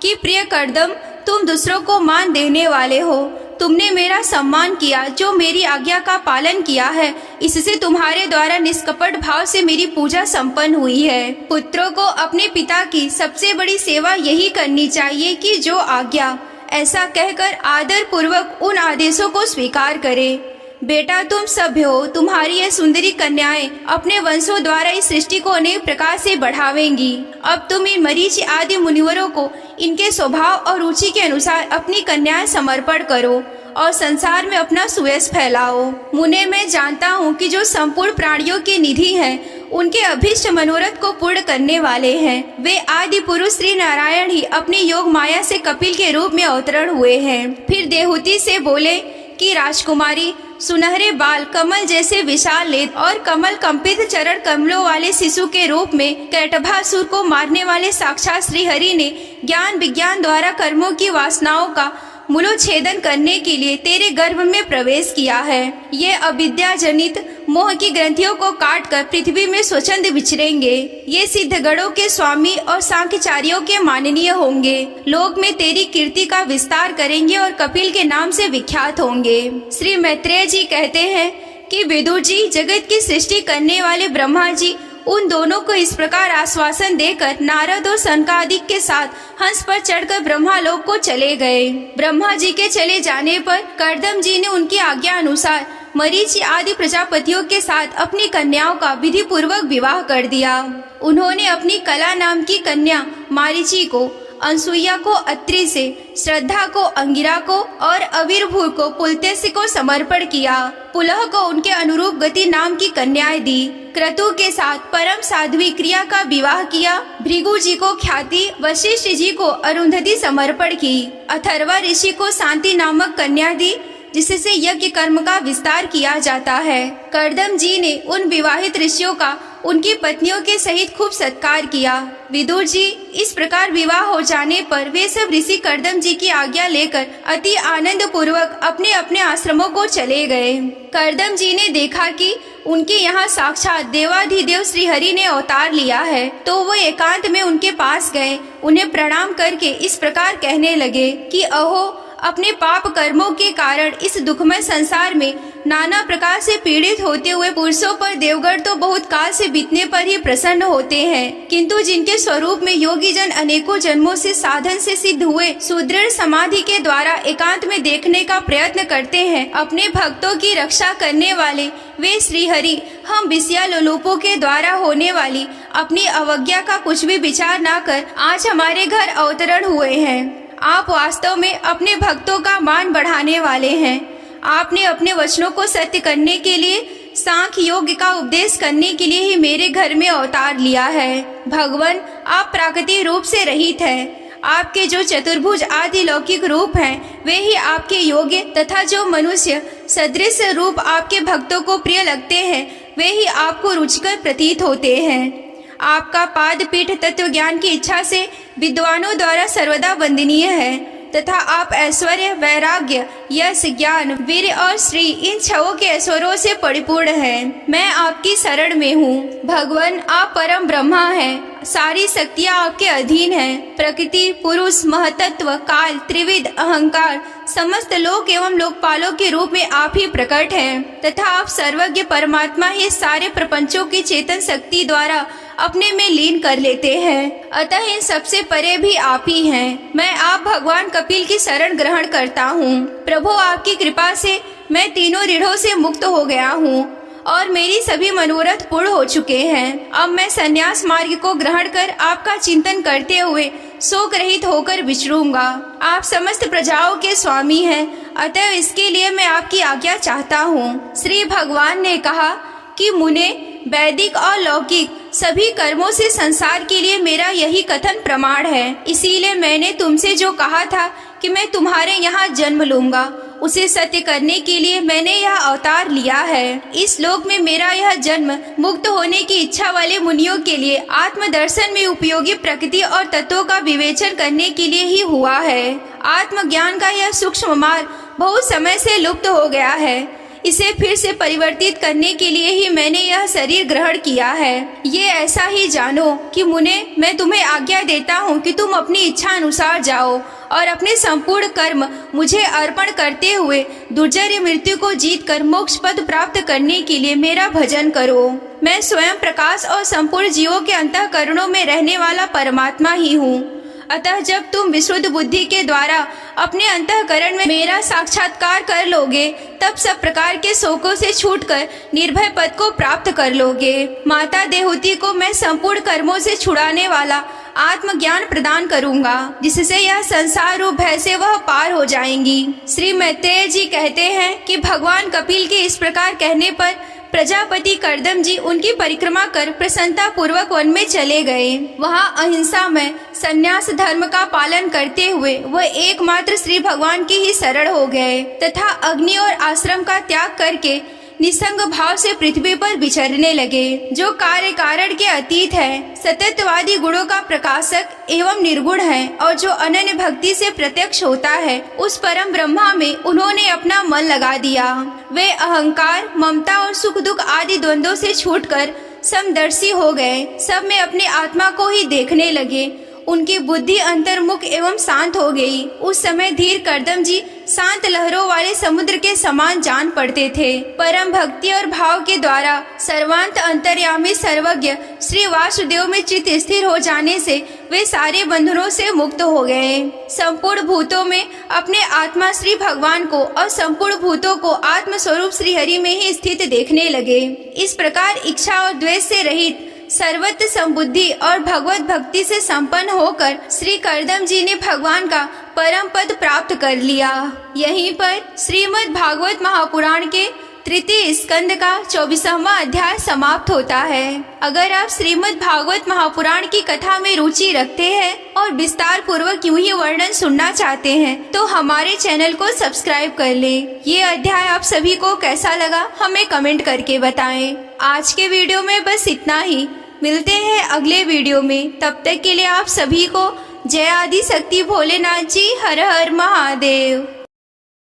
S1: कि प्रिय कर्दम, तुम दूसरों को मान देने वाले हो, तुमने मेरा सम्मान किया, जो मेरी आज्ञा का पालन किया है, इससे तुम्हारे द्वारा निष्कपट भाव से मेरी पूजा संपन्न हुई है। पुत्रों को अपने पिता की सबसे बड़ी सेवा यही करनी चाहिए कि जो आज्ञा, ऐसा कहकर आदर पूर्वक उन आदेशों को स्वीकार करे। बेटा, तुम सभ्य हो, तुम्हारी यह सुंदरी कन्याएं अपने वंशों द्वारा इस सृष्टि को अनेक प्रकार से बढ़ावेंगी। अब तुम इन मरीचि आदि मुनिवरों को इनके स्वभाव और रुचि के अनुसार अपनी कन्याएं समर्पण करो और संसार में अपना सुयश फैलाओ। मुने, मैं जानता हूँ कि जो संपूर्ण प्राणियों के निधि हैं, उनके अभीष्ट मनोरथ को पूर्ण करने वाले हैं। वे आदि पुरुष श्री नारायण ही अपनी योग माया से कपिल के रूप में अवतरण हुए हैं। फिर देहूति से बोले कि राजकुमारी, सुनहरे बाल, कमल जैसे विशाल नेत्र और कमल कंपित चरण कमलों वाले शिशु के रूप में कैटभासुर को मारने वाले साक्षात श्री हरि ने ज्ञान विज्ञान द्वारा कर्मों की वासनाओं का मूलोच्छेदन करने के लिए तेरे गर्भ में प्रवेश किया है। ये अविद्या जनित मोह की ग्रंथियों को काटकर पृथ्वी में स्वच्छंद विचरेंगे। ये सिद्ध गणों के स्वामी और सांख्यचारियों के माननीय होंगे। लोक में तेरी कीर्ति का विस्तार करेंगे और कपिल के नाम से विख्यात होंगे। श्री मैत्रेय जी कहते हैं कि विदुर जी, जगत की सृष्टि करने वाले ब्रह्मा जी उन दोनों को इस प्रकार आश्वासन देकर नारद और सनकादिक के साथ हंस पर चढ़कर ब्रह्मालोक को चले गए। ब्रह्मा जी के चले जाने पर कर्दम जी ने उनकी आज्ञा अनुसार मरीचि आदि प्रजापतियों के साथ अपनी कन्याओं का विधि पूर्वक विवाह कर दिया। उन्होंने अपनी कला नाम की कन्या मारीचि को, अनसुईया को अत्रि से, श्रद्धा को अंगिरा को और अविर्भूर को पुलत्स्य को समर्पण किया। पुलह को उनके अनुरूप गति नाम की कन्याएं दी। क्रतु के साथ परम साध्वी क्रिया का विवाह किया। भृगु जी को ख्याति, वशिष्ठ जी को अरुंधति समर्पण की। अथर्वा ऋषि को शांति नामक कन्या दी, जिससे यज्ञ कर्म का विस्तार किया जाता है। कर्दम जी ने उन विवाहित ऋषियों का उनकी पत्नियों के सहित खूब सत्कार किया। विदुर जी, इस प्रकार विवाह हो जाने पर वे सब ऋषि कर्दम जी की आज्ञा लेकर अति आनंद पूर्वक अपने अपने आश्रमों को चले गए। कर्दम जी ने देखा कि उनके यहाँ साक्षात देवाधिदेव श्री हरि ने अवतार लिया है, तो वो एकांत में उनके पास गए। उन्हें प्रणाम करके इस प्रकार कहने लगे कि अहो, अपने पाप कर्मों के कारण इस दुखमय संसार में नाना प्रकार से पीड़ित होते हुए पुरुषों पर देवगण तो बहुत काल से बीतने पर ही प्रसन्न होते हैं, किंतु जिनके स्वरूप में योगी जन अनेकों जन्मों से साधन से सिद्ध हुए सुदृढ़ समाधि के द्वारा एकांत में देखने का प्रयत्न करते हैं, अपने भक्तों की रक्षा करने वाले वे श्री हरि हम विषया लोलुपों के द्वारा होने वाली अपनी अवज्ञा का कुछ भी विचार न कर आज हमारे घर अवतरण हुए हैं। आप वास्तव में अपने भक्तों का मान बढ़ाने वाले हैं। आपने अपने वचनों को सत्य करने के लिए, सांख्य योग का उपदेश करने के लिए ही मेरे घर में अवतार लिया है। भगवान, आप प्राकृतिक रूप से रहित हैं। आपके जो चतुर्भुज आदि लौकिक रूप हैं, वे ही आपके योग्य तथा जो मनुष्य सदृश रूप आपके भक्तों को प्रिय लगते हैं, वे ही आपको रुचिकर प्रतीत होते हैं। आपका पाद पीठ तत्व ज्ञान की इच्छा से विद्वानों द्वारा सर्वदा वंदनीय है। तथा आप ऐश्वर्य, वैराग्य, यश, ज्ञान, वीर और श्री इन छहों के ऐश्वर्यों से परिपूर्ण हैं। मैं आपकी शरण में हूँ। भगवान, आप परम ब्रह्मा हैं। सारी शक्तियाँ आपके अधीन हैं। प्रकृति, पुरुष, महतत्व, काल, त्रिविध, अहंकार, समस्त लोक एवं लोकपालों के रूप में आप ही प्रकट हैं तथा आप सर्वज्ञ परमात्मा ही सारे प्रपंचों की चेतन शक्ति द्वारा अपने में लीन कर लेते हैं। अतः इन सबसे परे भी आप ही हैं। मैं आप भगवान कपिल की शरण ग्रहण करता हूँ। प्रभु, आपकी कृपा से मैं तीनों ऋणों से मुक्त हो गया हूँ और मेरी सभी मनोरथ पूर्ण हो चुके हैं। अब मैं संन्यास मार्ग को ग्रहण कर आपका चिंतन करते हुए शोक रहित होकर विचरूंगा। आप समस्त प्रजाओं के स्वामी हैं, अतः इसके लिए मैं आपकी आज्ञा चाहता हूँ। श्री भगवान ने कहा कि मुने, वैदिक और लौकिक सभी कर्मों से संसार के लिए मेरा यही कथन प्रमाण है। इसीलिए मैंने तुमसे जो कहा था कि मैं तुम्हारे यहाँ जन्म लूंगा, उसे सत्य करने के लिए मैंने यह अवतार लिया है। इस लोक में मेरा यह जन्म मुक्त होने की इच्छा वाले मुनियों के लिए आत्मदर्शन में उपयोगी प्रकृति और तत्वों का विवेचन करने के लिए ही हुआ है। आत्मज्ञान का यह सूक्ष्म मार्ग बहुत समय से लुप्त हो गया है। इसे फिर से परिवर्तित करने के लिए ही मैंने यह शरीर ग्रहण किया है। ये ऐसा ही जानो कि मुने, मैं तुम्हें आज्ञा देता हूँ कि तुम अपनी इच्छा अनुसार जाओ और अपने संपूर्ण कर्म मुझे अर्पण करते हुए दुर्जय मृत्यु को जीतकर मोक्ष पद प्राप्त करने के लिए मेरा भजन करो। मैं स्वयं प्रकाश और संपूर्ण जीवों के अंतःकरणों में रहने वाला परमात्मा ही हूँ। अतः जब तुम विशुद्ध बुद्धि के द्वारा अपने अंतःकरण में मेरा साक्षात्कार कर लोगे, तब सब प्रकार के शोकों से छूटकर निर्भय पद को प्राप्त कर लोगे। माता देहूति को मैं संपूर्ण कर्मों से छुड़ाने वाला आत्मज्ञान प्रदान करूंगा, जिससे यह संसार रूप भय से वह पार हो जाएंगी। श्री मैत्रेय जी कहते हैं कि भगवान कपिल के इस प्रकार कहने पर प्रजापति कर्दम जी उनकी परिक्रमा कर प्रसन्नता पूर्वक वन में चले गए। वहाँ अहिंसा में संन्यास धर्म का पालन करते हुए वह एकमात्र श्री भगवान की ही शरण हो गए तथा अग्नि और आश्रम का त्याग करके निसंग भाव से पृथ्वी पर विचरने लगे, जो कार्य कारण के अतीत है, सततवादी गुणों का प्रकाशक एवं निर्गुण है और जो अनन्य भक्ति से प्रत्यक्ष होता है, उस परम ब्रह्मा में उन्होंने अपना मन लगा दिया। वे अहंकार, ममता और सुख दुख आदि द्वंद्वों से छूटकर समदर्शी हो गए। सब में अपने आत्मा को ही देखने लगे। उनकी बुद्धि अंतर्मुख एवं शांत हो गई। उस समय धीर कर्दम जी शांत लहरों वाले समुद्र के समान जान पड़ते थे। परम भक्ति और भाव के द्वारा सर्वांत अंतर्यामी सर्वज्ञ श्री वासुदेव में चित्त स्थिर हो जाने से वे सारे बंधनों से मुक्त हो गए। संपूर्ण भूतों में अपने आत्मा श्री भगवान को और संपूर्ण भूतों को आत्म स्वरूप श्री हरि में ही स्थित देखने लगे। इस प्रकार इच्छा और द्वेष से रहित सर्वत्र संबुद्धि और भगवत भक्ति से संपन्न होकर श्री कर्दम जी ने भगवान का परम पद प्राप्त कर लिया। यहीं पर श्रीमद् भागवत महापुराण के तृतीय स्कंद का 24वां अध्याय समाप्त होता है। अगर आप श्रीमद् भागवत महापुराण की कथा में रुचि रखते हैं और विस्तार पूर्वक यूं ही वर्णन सुनना चाहते हैं, तो हमारे चैनल को सब्सक्राइब कर लें। ये अध्याय आप सभी को कैसा लगा हमें कमेंट करके बताएं। आज के वीडियो में बस इतना ही। मिलते हैं अगले वीडियो में। तब तक के लिए आप सभी को जय आदि शक्ति भोलेनाथ जी। हर हर महादेव।